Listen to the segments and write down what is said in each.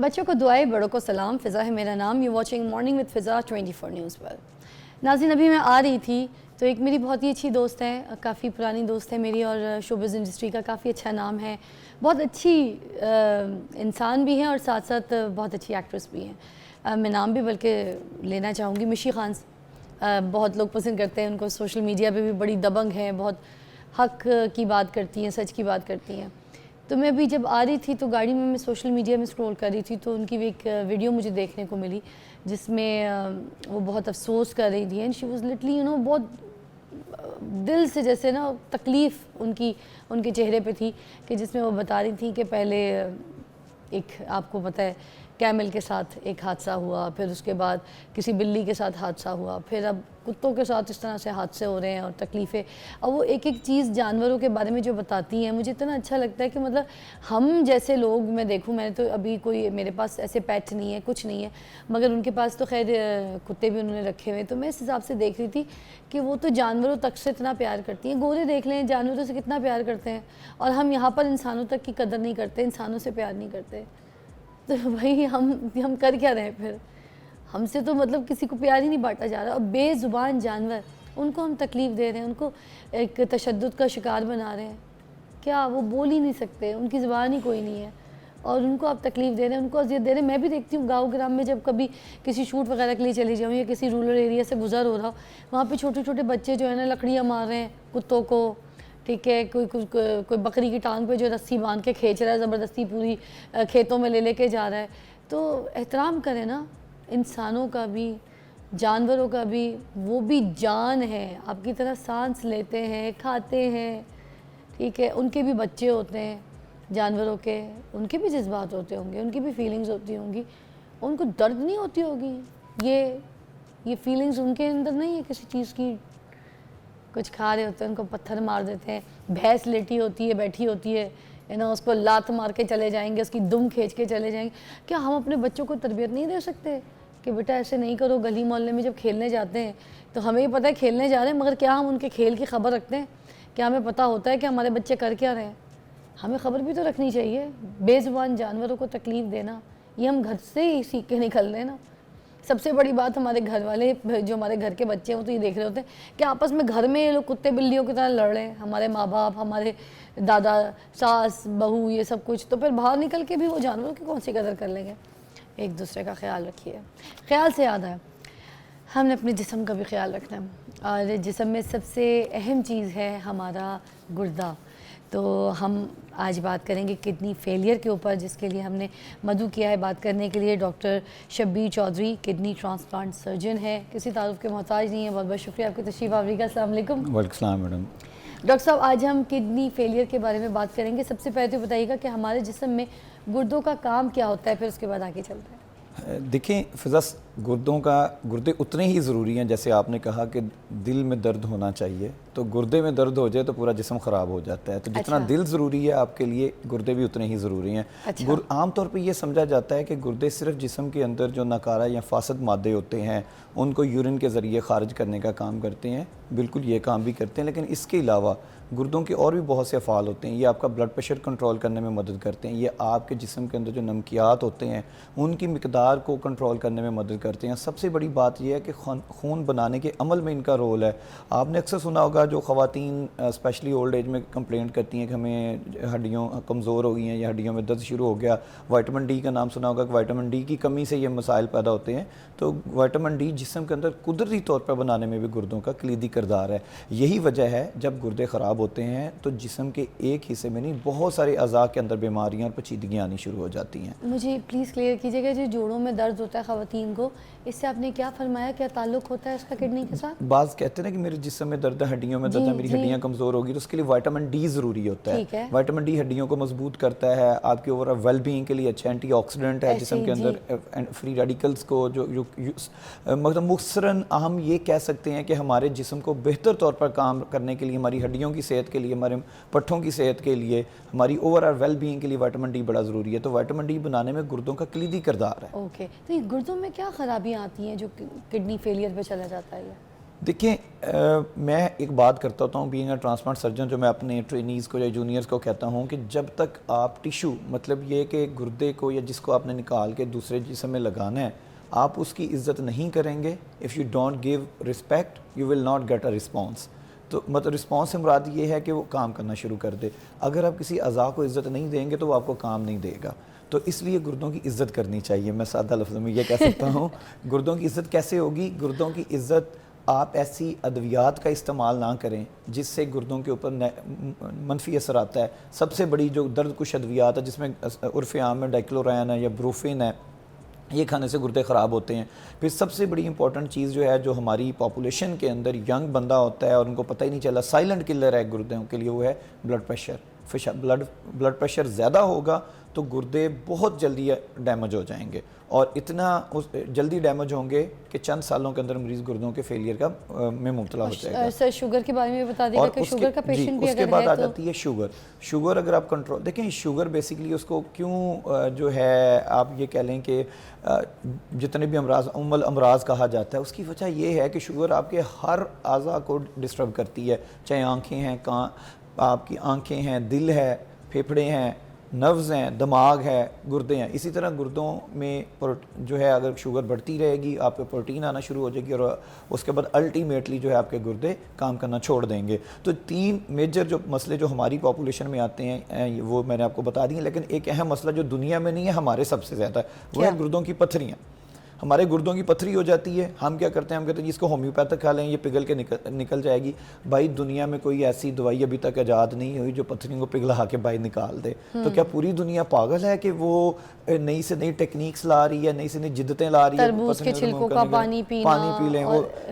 बच्चों को दुआएं, बड़ों को सलाम। फ़िज़ा है मेरा नाम। You watching morning with Fiza 24 news पर। नाज़रीन, अभी मैं आ रही थी तो एक मेरी बहुत ही अच्छी दोस्त है, काफ़ी पुरानी दोस्त है मेरी और शोबिज़ इंडस्ट्री का काफ़ी अच्छा नाम है। बहुत अच्छी इंसान भी हैं और साथ साथ बहुत अच्छी एक्ट्रेस भी हैं। मैं नाम भी बल्कि लेना चाहूँगी, मिशी खान। बहुत लोग पसंद करते हैं उनको, सोशल मीडिया पे भी बड़ी दबंग हैं, बहुत हक की बात करती हैं, सच की बात करती हैं। तो मैं अभी जब आ रही थी तो गाड़ी में मैं सोशल मीडिया में स्क्रॉल कर रही थी तो उनकी भी एक वीडियो मुझे देखने को मिली जिसमें वो बहुत अफसोस कर रही थी एंड शी वाज लिटरली बहुत दिल से, जैसे ना तकलीफ़ उनके चेहरे पे थी कि जिसमें वो बता रही थी कि पहले एक, आपको पता है, कैमल के साथ एक हादसा हुआ, फिर उसके बाद किसी बिल्ली के साथ हादसा हुआ, फिर अब कुत्तों के साथ इस तरह से हादसे हो रहे हैं और तकलीफ़ें। और वो एक एक चीज़ जानवरों के बारे में जो बताती हैं, मुझे इतना अच्छा लगता है कि मतलब हम जैसे लोग, मैं देखूं, मैंने तो अभी कोई, मेरे पास ऐसे पेट नहीं है, कुछ नहीं है, मगर उनके पास तो खैर कुत्ते भी उन्होंने रखे हुए हैं। तो मैं इस हिसाब से देख रही थी कि वो तो जानवरों तक से इतना प्यार करती हैं। गोरे देख लें, जानवरों से कितना प्यार करते हैं, और हम यहाँ पर इंसानों तक की कदर नहीं करते, इंसानों से प्यार नहीं करते। तो भाई हम कर क्या रहे हैं फिर? हमसे तो मतलब किसी को प्यार ही नहीं बांटा जा रहा। और बेज़ुबान जानवर, उनको हम तकलीफ़ दे रहे हैं, उनको एक तशद्दुद का शिकार बना रहे हैं। क्या वो बोल ही नहीं सकते, उनकी ज़ुबान ही कोई नहीं है, और उनको आप तकलीफ़ दे रहे हैं, उनको अज़ियत दे रहे हैं। मैं भी देखती हूँ गाँव ग्राम में, जब कभी किसी शूट वगैरह के लिए चली जाऊँ या किसी रूरल एरिया से गुजर हो रहा हो, वहाँ पे छोटे छोटे बच्चे जो है ना लकड़ियाँ मार रहे हैं कुत्तों को, ठीक है, कोई बकरी की टांग पे जो रस्सी बांध के खींच रहा है ज़बरदस्ती, पूरी खेतों में ले लेके जा रहा है। तो एहतराम करें ना इंसानों का भी, जानवरों का भी। वो भी जान है, आपकी तरह सांस लेते हैं, खाते हैं, ठीक है। उनके भी बच्चे होते हैं जानवरों के, उनके भी जज्बात होते होंगे, उनकी भी फीलिंग्स होती होंगी, उनको दर्द नहीं होती होगी। ये फीलिंग्स उनके अंदर नहीं है किसी चीज़ की। कुछ खा रहे होते हैं, उनको पत्थर मार देते हैं। भैंस लेटी होती है, बैठी होती है ना, उसको लात मार के चले जाएंगे, उसकी दुम खींच के चले जाएंगे। क्या हम अपने बच्चों को तरबियत नहीं दे सकते कि बेटा ऐसे नहीं करो? गली मोहल्ले में जब खेलने जाते हैं तो हमें ही पता है खेलने जा रहे हैं, मगर क्या हम उनके खेल की खबर रखते हैं? क्या हमें पता होता है कि हमारे बच्चे कर क्या रहे हैं? हमें खबर भी तो रखनी चाहिए। बेज़ुबान जानवरों को तकलीफ़ देना, ये हम घर से ही सीख के निकल रहे हैं ना। सबसे बड़ी बात, हमारे घर वाले, जो हमारे घर के बच्चे हैं, वो तो ये देख रहे होते हैं कि आपस में घर में ये लोग कुत्ते बिल्लियों की तरह लड़ रहे हैं, हमारे माँ बाप, हमारे दादा, सास, बहू, ये सब कुछ। तो फिर बाहर निकल के भी वो जानवरों की कौन सी कदर कर लेंगे? एक दूसरे का ख्याल रखिए। ख्याल से याद है, हमने अपने जिस्म का भी ख्याल रखना है, और जिस्म में सबसे अहम चीज़ है हमारा गुर्दा। तो हम आज बात करेंगे किडनी फेलियर के ऊपर, जिसके लिए हमने मदु किया है बात करने के लिए doctor Shabbir Chaudhry, kidney transplant surgeon है, किसी तारुफ के मोहताज नहीं है। बहुत बहुत शुक्रिया आपकी तशरीफ़ आवरी का। अस्सलाम वालेकुम। वालेकुम सलाम मैडम। डॉक्टर साहब, आज हम किडनी फेलियर के बारे में बात करेंगे। सबसे पहले तो बताइएगा कि हमारे जिस्म में गुर्दों का काम क्या होता है, फिर उसके बाद आगे चलते हैं। देखें फ़िज़ा, गुर्दे उतने ही ज़रूरी हैं जैसे आपने कहा कि दिल में दर्द होना चाहिए, तो गुर्दे में दर्द हो जाए तो पूरा जिस्म ख़राब हो जाता है। तो जितना दिल ज़रूरी है आपके लिए, गुर्दे भी उतने ही ज़रूरी हैं। आम तौर पे ये समझा जाता है कि गुर्दे सिर्फ जिस्म के अंदर जो नकारा या फासद मादे होते हैं उनको यूरिन के ज़रिए ख़ारिज करने का काम करते हैं। बिल्कुल ये काम भी करते हैं, लेकिन इसके अलावा गुर्दों के और भी बहुत से अफ़ाल होते हैं। ये आपका ब्लड प्रेशर कंट्रोल करने में मदद करते हैं, ये आपके जिस्म के अंदर जो नमकियात होते हैं उनकी मिकदार को कंट्रोल करने में मदद करते हैं। सबसे बड़ी बात यह है कि खून बनाने के अमल में इनका रोल है। आपने अक्सर सुना होगा, जो ख़वातीन स्पेशली ओल्ड एज में कंप्लेंट करती हैं कि हमें हड्डियों कमज़ोर हो गई हैं या हड्डियों में दर्द शुरू हो गया, विटामिन डी का नाम सुना होगा कि विटामिन डी की कमी से ये मसाइल पैदा होते हैं। तो विटामिन डी जिस्म के अंदर कुदरती तौर पर बनाने में भी गुर्दों का कलीदी किरदार है। यही वजह है जब गुर्दे ख़राब होते हैं तो जिस्म के एक हिस्से में नहीं, बहुत सारे अज़ा के अंदर बीमारियां और पेचीदगियाँ आनी शुरू हो जाती हैं। मुझे प्लीज़ क्लियर कीजिएगा, जो जोड़ों में दर्द होता है ख़वातीन को, इससे आपने क्या फरमाया, क्या ताल्लुक़ होता है इसका किडनी के साथ? बाज़ कहते हैं ना कि मेरे जिस्म में दर्द है, हड्डियों में दर्द है, मेरी हड्डियाँ कमज़ोर होगी, तो उसके लिए विटामिन डी ज़रूरी होता है। विटामिन डी हड्डियों को मजबूत करता है, आपके ओवरऑल वेलबींग के लिए अच्छा एंटीऑक्सीडेंट है जिस्म के अंदर, फ्री रेडिकल्स को जो मतलब मुख्तसरन हम ये कह सकते हैं कि हमारे जिस्म को बेहतर तौर पर काम करने के लिए, हमारी हड्डियों की सेहत के लिए, हमारे पट्ठों की सेहत के लिए, हमारी ओवरऑल वेलबींग के लिए विटामिन डी बड़ा ज़रूरी है। तो विटामिन डी बनाने में गुर्दों का कलीदी किरदार है। ओके, तो ये गुर्दों में क्या ख़राबियाँ आती हैं जो किडनी फेलियर पे चला जाता है? देखिए मैं एक बात करता होता हूँ बीइंग अ ट्रांसप्लांट सर्जन, जो मैं अपने ट्रेनीज़ को या जूनियर्स को कहता हूँ कि जब तक आप टिश्यू, मतलब ये कि गुर्दे को या जिसको आपने निकाल के दूसरे जिस्म में लगाना है, आप उसकी इज़्ज़त नहीं करेंगे, if you don't give respect you will not get a response. तो मतलब रिस्पॉन्स से मुराद ये है कि वो काम करना शुरू कर दे। अगर आप किसी अज़ा को इज़्ज़त नहीं देंगे तो वो आपको काम नहीं देगा। तो इसलिए गुर्दों की इज़्ज़त करनी चाहिए। मैं सादा लफ्ज़ों में ये कह सकता हूँ। गुर्दों की इज़्ज़त कैसे होगी? गुर्दों की इज़्ज़त, आप ऐसी अद्वियात का इस्तेमाल ना करें जिससे गुर्दों के ऊपर मनफी असर आता है। सबसे बड़ी जो दर्द कुश अद्वियात है, जिसमें उर्फ़ आम में डाइक्लोरायन है या ब्रूफिन है, ये खाने से गुर्दे ख़राब होते हैं। फिर सबसे बड़ी इंपॉर्टेंट चीज़ जो है, जो हमारी पॉपुलेशन के अंदर यंग बंदा होता है और उनको पता ही नहीं चला, साइलेंट किलर है गुर्दों के लिए, वो है ब्लड प्रेशर। ब्लड प्रेशर ज़्यादा होगा तो गुर्दे बहुत जल्दी डैमेज हो जाएंगे, और इतना जल्दी डैमेज होंगे कि चंद सालों के अंदर मरीज़ गुर्दों के फेलियर का में मुब्तला हो जाएगा। सर शुगर के बारे में बता देगा कि शुगर का पेशेंट भी उसके अगर बाद है आ तो जाती है शुगर अगर आप कंट्रोल, देखें शुगर बेसिकली उसको क्यों जो है आप ये कह लें कि जितने भी अमराज कहा जाता है, उसकी वजह ये है कि शुगर आपके हर आज़ा को डिस्टर्ब करती है। चाहे आँखें हैं, आपकी आँखें हैं, दिल है, फेफड़े हैं, नर्व्स हैं, दिमाग है, गुर्दे हैं। इसी तरह गुर्दों में जो है अगर शुगर बढ़ती रहेगी, आप पे प्रोटीन आना शुरू हो जाएगी, और उसके बाद अल्टीमेटली जो है आपके गुर्दे काम करना छोड़ देंगे। तो 3 मेजर जो मसले जो हमारी पॉपुलेशन में आते हैं वो मैंने आपको बता दिए, लेकिन एक अहम मसला जो दुनिया में नहीं है, हमारे सबसे ज़्यादा, वो है गुर्दों की पत्थरियाँ। हमारे गुर्दों की पथरी हो जाती है, हम क्या करते हैं, हम कहते हैं इसको होम्योपैथिक खा लें, ये पिघल के निकल जाएगी। भाई दुनिया में कोई ऐसी दवाई अभी तक ईजाद नहीं हुई जो पथरियों को पिघला के बाहर निकाल दे। तो क्या पूरी दुनिया पागल है कि वो नई से नई टेक्निक्स ला रही है, नई से नई जिद्दतें ला रही है, तरबूज के छिलकों का पानी पी लें,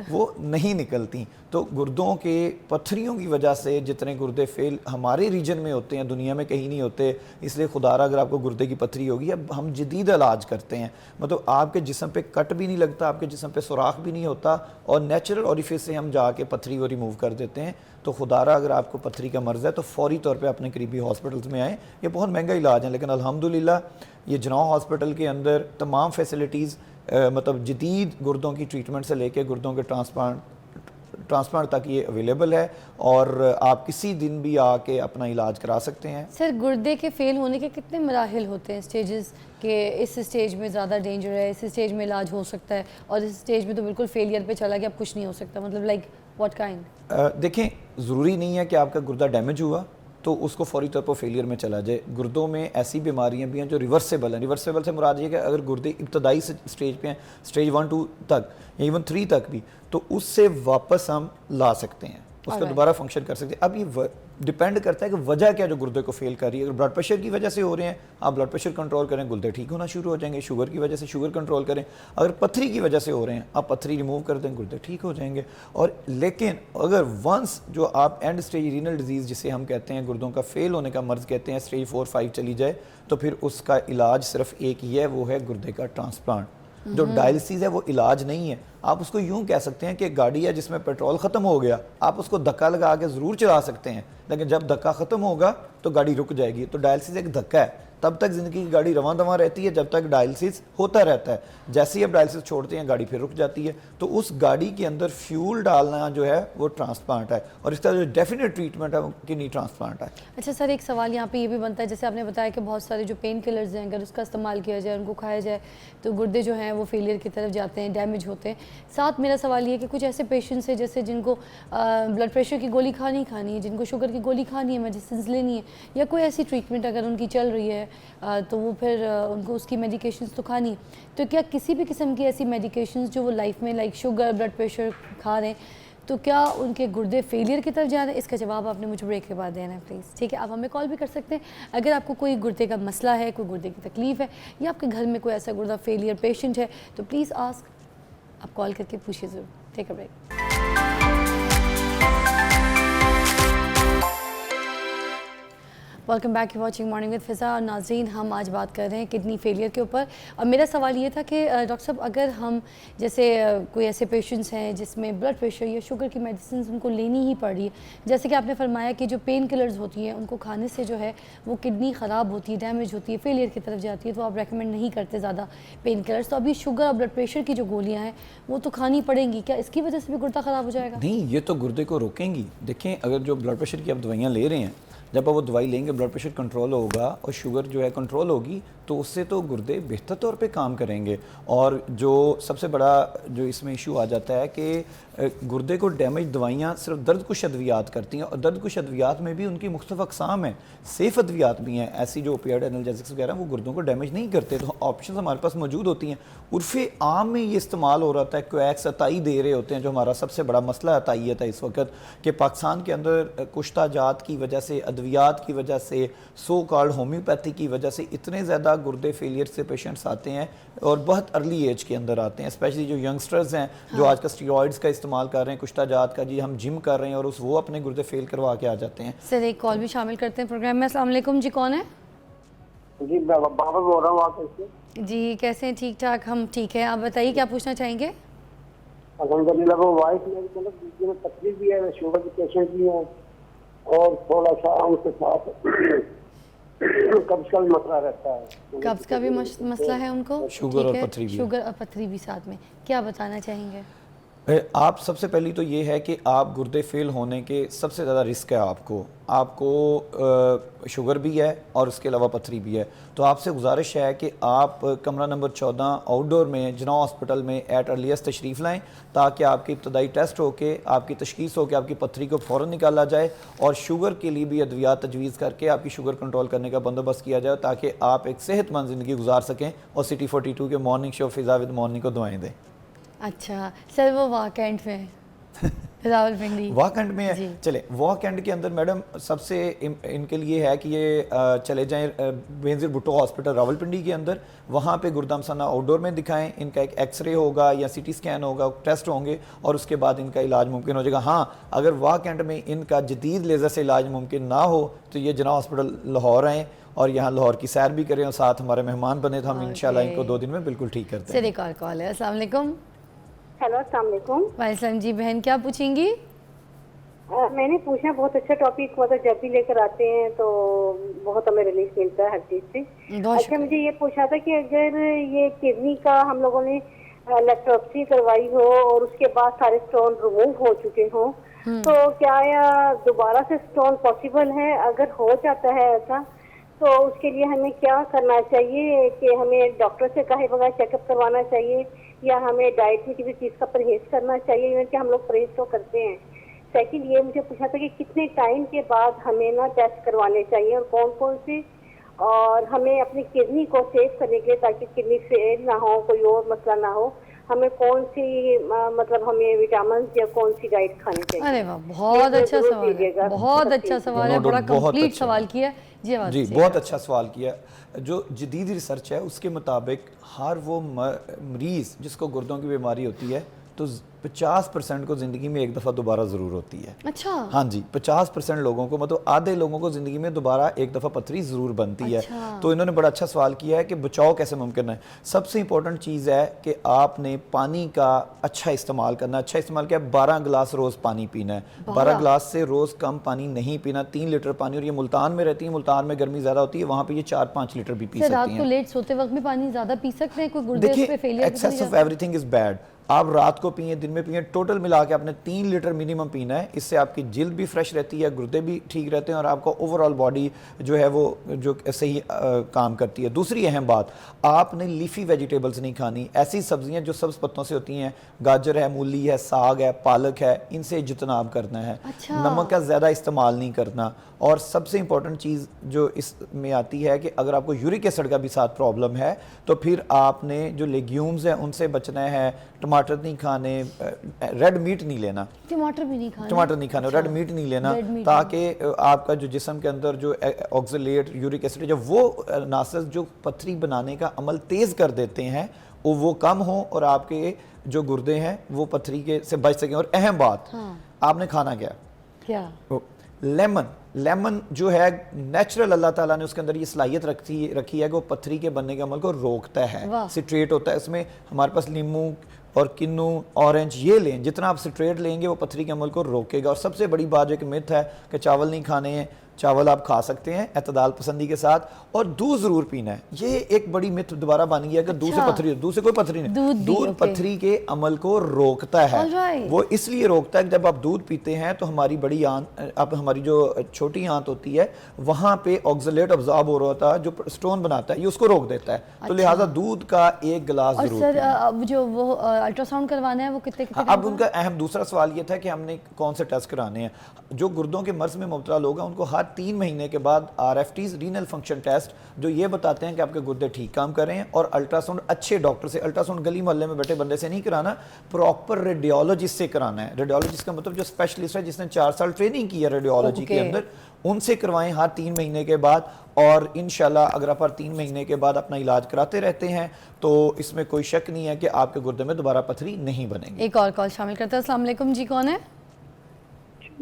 वो नहीं निकलती। तो गुर्दों के पत्थरियों की वजह से जितने गुर्दे फेल हमारे रीजन में होते हैं, दुनिया में कहीं नहीं होते। इसलिए खुदारा अगर आपको गुर्दे की पत्थरी होगी, अब हम जदीद इलाज करते हैं, मतलब आपके जिस्म पे कट भी नहीं लगता, आपके जिस्म पे सुराख भी नहीं होता, और नेचुरल ओरिफिस से हम जाके पत्थरी को रिमूव कर देते हैं। तो खुदारा अगर आपको पत्थरी का मर्ज़ है तो फौरी तौर पे अपने करीबी हॉस्पिटल्स में आएँ। ये बहुत महंगा इलाज है, लेकिन अल्हम्दुलिल्लाह ये जनाह हॉस्पिटल के अंदर तमाम फैसिलिटीज़, मतलब जदीद गुर्दों की ट्रीटमेंट से लेके गुर्दों के ट्रांसप्लांट तक ये अवेलेबल है, और आप किसी दिन भी आके अपना इलाज करा सकते हैं। सर गुर्दे के फेल होने के कितने मराहिल होते हैं, स्टेजेस, कि इस स्टेज में ज़्यादा डेंजर है, इस स्टेज में इलाज हो सकता है, और इस स्टेज में तो बिल्कुल फेलियर पे चला गया, अब कुछ नहीं हो सकता, मतलब लाइक व्हाट काइंड? देखें, ज़रूरी नहीं है कि आपका गुर्दा डैमेज हुआ तो उसको फौरी तौर पर फेलियर में चला जाए। गुर्दों में ऐसी बीमारियां भी हैं जो रिवर्सेबल हैं। रिवर्सेबल से मुराद ये कि अगर गुर्दे इब्तदाई स्टेज पे हैं, स्टेज 1 2 तक या इवन 3 तक भी, तो उससे वापस हम ला सकते हैं, उसका दोबारा फंक्शन कर सकते हैं। अब ये डिपेंड करता है कि वजह क्या जो गुर्दे को फेल कर रही है। अगर ब्लड प्रेशर की वजह से हो रहे हैं, आप ब्लड प्रेशर कंट्रोल करें, गुर्दे ठीक होना शुरू हो जाएंगे। शुगर की वजह से शुगर कंट्रोल करें। अगर पथरी की वजह से हो रहे हैं, आप पथरी रिमूव कर दें, गुर्दे ठीक हो जाएंगे। और लेकिन अगर वंस जो आप एंड स्टेज रीनल डिजीज़ जिसे हम कहते हैं, गुर्दों का फेल होने का मर्ज़ कहते हैं, स्टेज 4 5 चली जाए, तो फिर उसका इलाज सिर्फ एक ही है, वो है गुर्दे का ट्रांसप्लांट। जो डायलिसिस है वो इलाज नहीं है। आप उसको यूं कह सकते हैं कि गाड़ी है जिसमें पेट्रोल ख़त्म हो गया, आप उसको धक्का लगा के ज़रूर चला सकते हैं, लेकिन जब धक्का ख़त्म होगा तो गाड़ी रुक जाएगी। तो डायलिसिस एक धक्का है, तब तक ज़िंदगी की गाड़ी रवां दवां रहती है जब तक डायलिसिस होता रहता है। जैसे ही आप डायलिसिस छोड़ते हैं, गाड़ी फिर रुक जाती है। तो उस गाड़ी के अंदर फ्यूल डालना जो है वो ट्रांसप्लांट है, और इसका जो डेफिनेट ट्रीटमेंट है वो किडनी ट्रांसप्लांट है। अच्छा सर, एक सवाल यहाँ पे ये भी बनता है, जैसे आपने बताया कि बहुत सारे जो पेन किलर्स हैं, अगर उसका इस्तेमाल किया जाए, उनको खाया जाए, तो गुर्दे जो हैं वो फेलियर की तरफ जाते हैं, डैमेज होते हैं। साथ मेरा सवाल ये कि कुछ ऐसे पेशेंट्स हैं जैसे जिनको ब्लड प्रेशर की गोली खानी है, जिनको शुगर की गोली खानी है, मेडिसिन लेनी है, या कोई ऐसी ट्रीटमेंट अगर उनकी चल रही है तो वो फिर उनको उसकी मेडिकेशंस तो खानी है, तो क्या किसी भी किस्म की ऐसी मेडिकेशंस जो वो लाइफ में लाइक शुगर, ब्लड प्रेशर खा रहे हैं, तो क्या उनके गुर्दे फेलियर की तरफ जा रहे हैं? इसका जवाब आपने मुझे ब्रेक के बाद देना है प्लीज़, ठीक है? आप हमें कॉल भी कर सकते हैं अगर आपको कोई गुर्दे का मसला है, कोई गुर्दे की तकलीफ़ है, या आपके घर में कोई ऐसा गुर्दा फेलियर पेशेंट है, तो प्लीज़ आस्क, आप कॉल करके पूछिए ज़रूर। Take a break. Welcome back, you watching morning with Fiza. और नाज़रीन, हम आज बात कर रहे हैं किडनी फेलियर के ऊपर। और मेरा सवाल ये था कि डॉक्टर साहब, अगर हम जैसे कोई ऐसे पेशेंट्स हैं जिसमें ब्लड प्रेशर या शुगर की मेडिसिन उनको लेनी ही पड़ रही है, जैसे कि आपने फरमाया कि जो पेन किलर्स होती हैं उनको खाने से जो है वो किडनी ख़राब होती है, डैमेज होती है, फेलियर की तरफ जाती है, तो आप रेकमेंड नहीं करते ज़्यादा पेन किलर्स। तो अभी शुगर और ब्लड प्रेशर की जो गोलियाँ हैं वो तो खानी पड़ेंगी, क्या इसकी वजह से भी गुर्दा ख़राब हो जाएगा? नहीं, ये तो गुर्दे को रोकेंगी। देखें, अगर जो ब्लड प्रेशर की आप दवाइयाँ ले रहे हैं, जब आप वो दवाई लेंगे ब्लड प्रेशर कंट्रोल होगा और शुगर जो है कंट्रोल होगी, तो उससे तो गुर्दे बेहतर तौर पे काम करेंगे। और जो सबसे बड़ा जो इसमें इशू आ जाता है कि गुर्दे को डैमेज दवाइयाँ सिर्फ दर्द कुश अद्वियात करती हैं, और दर्द कुश अद्वियात में भी उनकी मुख्तलिफ अक़साम हैं। सेफ़ अद्वियात भी हैं, ऐसी जो ओपियाइड एनाल्जेसिक्स वगैरह वो गुर्दों को डैमेज नहीं करते, तो ऑप्शन हमारे पास मौजूद होती हैं। उर्फ़े आम में ये इस्तेमाल हो रहा था, क्वैक्स अताई दे रहे होते हैं, जो हमारा सबसे बड़ा मसला अताईयत है इस वक्त, कि पाकिस्तान के अंदर कुश्ता जात की वजह से, अद्वियात की वजह से, सो कॉल्ड होम्योपैथी की वजह से इतने ज़्यादा गुर्दे फेलियर से पेशेंट्स आते हैं, और बहुत अर्ली एज के अंदर आते हैं। स्पेशली जो यंगस्टर्स हैं जो आजकल स्टीरॉइड्स का इस्तेमाल कर रहे हैं, कुश्ता जात का, जी हम जिम कर रहे हैं, और वो अपने गुर्दे फेल करवा के आ जाते हैं। सर, एक कॉल भी शामिल करते हैं प्रोग्राम में। अस्सलाम वालेकुम जी, कौन है? जी बाबा बोल रहा हूँ। आप कैसे? जी, कैसे हैं? ठीक ठाक, हम ठीक हैं। आप बताइए, क्या पूछना चाहेंगे? अल्हम्दुलिल्लाह। वो वाइफ मेरी मतलब बीच में तकलीफ भी है, शुगर की पेशेंट भी है, और थोड़ा सा उनके साथ कब्ज का भी मसला रहता है। कब्ज का भी मसला है उनको? शुगर ठीक और है, पथरी भी है। शुगर और पथरी भी साथ में। क्या बताना चाहेंगे? आप सबसे पहली तो ये है कि आप गुर्दे फेल होने के सबसे ज़्यादा रिस्क है आपको शुगर भी है और उसके अलावा पथरी भी है। तो आपसे गुजारिश है कि आप कमरा नंबर 14 आउटडोर में जना हॉस्पिटल में एट अर्लीस्ट तशरीफ़ लाएं, ताकि आपकी इब्तदाई टेस्ट हो के आपकी तशखीस हो के आपकी पथरी को फ़ौरन निकाला जाए, और शुगर के लिए भी अद्वियात तजवीज़ करके आपकी शुगर कंट्रोल करने का बंदोबस्त किया जाए, ताकि आप एक सेहतमंद ज़िंदगी गुजार सकें और सिटी 42 के morning show Fiza with morning को दुआएं दें। अच्छा सर, वो वाह कैंट में है रावलपिंडी। वाह कैंट में है। चले, वाह कैंट के अंदर मैडम सबसे इनके लिए है कि ये चले जाएं बेनज़ीर भुट्टो हॉस्पिटल रावलपिंडी के अंदर, वहाँ पे गुर्दामसाना आउटडोर में दिखाएं। इनका एक एक्सरे होगा या सीटी स्कैन होगा, टेस्ट होंगे, और उसके बाद इनका इलाज मुमकिन हो जाएगा। हाँ, अगर वाह कैंट में इनका जदीद लेज़र से इलाज मुमकिन ना हो तो ये जना हॉस्पिटल लाहौर आएँ और यहाँ लाहौर की सैर भी करें, और साथ हमारे मेहमान बने, तो हम इंशाल्लाह इनको 2 दिन में बिल्कुल ठीक करते हैं। सर, एक और कॉल है। अस्सलाम वालेकुम। हेलो, अस्सलाम वालेकुम। वालेकुम जी बहन, क्या पूछेंगी? मैंने पूछना, बहुत अच्छा टॉपिक, मतलब जब भी लेकर आते हैं तो बहुत हमें रिलीफ मिलता है हर चीज़ से। अच्छा, मुझे ये पूछना था कि अगर ये किडनी का हम लोगों ने लेप्रोप्सी करवाई हो और उसके बाद सारे स्टोन रिमूव हो चुके हों, तो क्या दोबारा से स्टोन पॉसिबल है? अगर हो जाता है ऐसा, तो उसके लिए हमें क्या करना चाहिए? कि हमें डॉक्टर से कहे बगैर चेकअप करवाना चाहिए, या हमें डाइट में किसी चीज़ का परहेज करना चाहिए? इवन कि हम लोग परहेज तो करते हैं। सेकंड, ये मुझे पूछना था कि कितने टाइम के बाद हमें ना टेस्ट करवाने चाहिए, और कौन कौन से, और हमें अपनी किडनी को सेव करने के लिए, ताकि किडनी फेल ना हो, कोई और मसला ना हो, हमें कौन सी मतलब हमें विटामिन या कौन सी डाइट खानी चाहिए? अरे वाह, बहुत अच्छा सवाल है, बहुत अच्छा सवाल है, बड़ा कंप्लीट सवाल किया है जी। बहुत अच्छा सवाल किया। जो जदीद रिसर्च है उसके मुताबिक हर वो मरीज़ जिसको गुर्दों की बीमारी होती है, तो 50% को ज़िंदगी में एक दफ़ा दोबारा ज़रूर होती है। अच्छा। हाँ जी, 50% लोगों को, मतलब आधे लोगों को ज़िंदगी में दोबारा एक दफ़ा पथरी ज़रूर बनती है। तो इन्होंने बड़ा अच्छा सवाल किया है कि बचाव कैसे मुमकिन है। सबसे इंपॉर्टेंट चीज़ है कि आपने पानी का अच्छा इस्तेमाल करना। अच्छा इस्तेमाल क्या है? 12 गिलास रोज़ पानी पीना है। 12 गिलास से रोज़ कम पानी नहीं पीना। 3 लीटर पानी, और ये मुल्तान में रहती है, मुल्तान में गर्मी ज़्यादा होती है, वहाँ पर ये 4-5 लीटर भी पी सकती हैं। रात को लेट सोते वक्त भी पानी ज़्यादा पी सकते हैं? कोई गुर्दे पे failure? Excess of everything is bad. आप रात को पिए, दिन में पिए, टोटल मिला के आपने 3 लीटर मिनिमम पीना है। इससे आपकी जिल्द भी फ्रेश रहती है, गुर्दे भी ठीक रहते हैं, और आपका ओवरऑल बॉडी जो है वो जो सही काम करती है। दूसरी अहम बात, आपने लीफी वेजिटेबल्स नहीं खानी। ऐसी सब्जियां जो सब्ज़ पत्तों से होती हैं, गाजर है, मूली है, साग है, पालक है, इनसे इज्तनाब करना है। अच्छा। नमक का ज़्यादा इस्तेमाल नहीं करना। और सबसे इंपॉर्टेंट चीज़ जो इसमें आती है कि अगर आपको यूरिक एसिड का भी साथ प्रॉब्लम है, तो फिर आपने जो लेग्यूम्स हैं उनसे बचना है। टमाटर नहीं खाने, रेड मीट नहीं लेना, टमाटर भी नहीं खाने, टमाटर नहीं खाने, रेड मीट नहीं लेना, ताकि आपका जो जिस्म के अंदर जो ऑक्सलेट यूरिक एसिड जो वो नासस जो पथरी बनाने का अमल तेज़ कर देते हैं वो कम हो, और आपके जो गुर्दे हैं वो पथरी के से बच सकें। और अहम बात, आपने खाना क्या? क्या? लेमन लेमन जो है नेचुरल अल्लाह ताला ने उसके अंदर ये सलाहियत रखी है कि वो पत्थरी के बनने के अमल को रोकता है। सिट्रेट होता है इसमें, हमारे पास नींबू और किन्नू ऑरेंज ये लें, जितना आप सिट्रेट लेंगे वो पत्थरी के अमल को रोकेगा। और सबसे बड़ी बात जो एक मिथ है कि चावल नहीं खाने हैं, चावल आप खा सकते हैं एतदाल पसंदी के साथ, और दूध ज़रूर पीना है। ये एक बड़ी मिथ दोबारा बन गई है कि दूध से पत्थरी, दूध से कोई पत्थरी नहीं, दूध पत्थरी के अमल को रोकता है। वो इसलिए रोकता है कि जब आप दूध पीते हैं तो हमारी बड़ी आंत, अब हमारी जो छोटी आंत होती है वहाँ पे ऑक्सलेट अब्जॉर्ब हो रहा होता है जो स्टोन बनाता है, ये उसको रोक देता है। तो लिहाजा दूध का एक गिलास जरूर। सर अब जो वो अल्ट्रासाउंड करवाना है वो कितने अब उनका अहम दूसरा सवाल ये था कि हमने कौन से टेस्ट कराने हैं। जो गुर्दों के मर्ज में मुब्तला लोग हैं उनको हर 3 महीने के बाद RFTs रीनल फंक्शन टेस्ट जो ये बताते हैं कि आपके गुर्दे ठीक काम कर रहे हैं, और अल्ट्रासाउंड अच्छे डॉक्टर से, अल्ट्रासाउंड गली मोहल्ले में बैठे बंदे से नहीं कराना, प्रॉपर रेडियोलॉजिस्ट से कराना है। रेडियोलॉजिस्ट का मतलब जो स्पेशलिस्ट है जिसने 4 साल ट्रेनिंग की है रेडियोलॉजी के अंदर, उनसे करवाएं हर 3 महीने के बाद। और इंशाल्लाह अगर आप हर 3 महीने के बाद अपना इलाज कराते रहते हैं तो इसमें कोई शक नहीं है कि आपके गुर्दे में दोबारा पथरी नहीं बनेगी। एक और कॉल शामिल करते हैं। अस्सलाम वालेकुम जी, कौन है?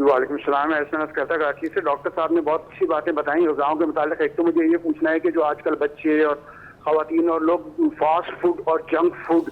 वालेकुम सलाम। एसएमएस करता कराची से। डॉक्टर साहब ने बहुत अच्छी बातें बताई गाँव के मुताबिक। एक तो मुझे ये पूछना है कि जो आजकल बच्चे और खवातीन और लोग फास्ट फूड और जंक फूड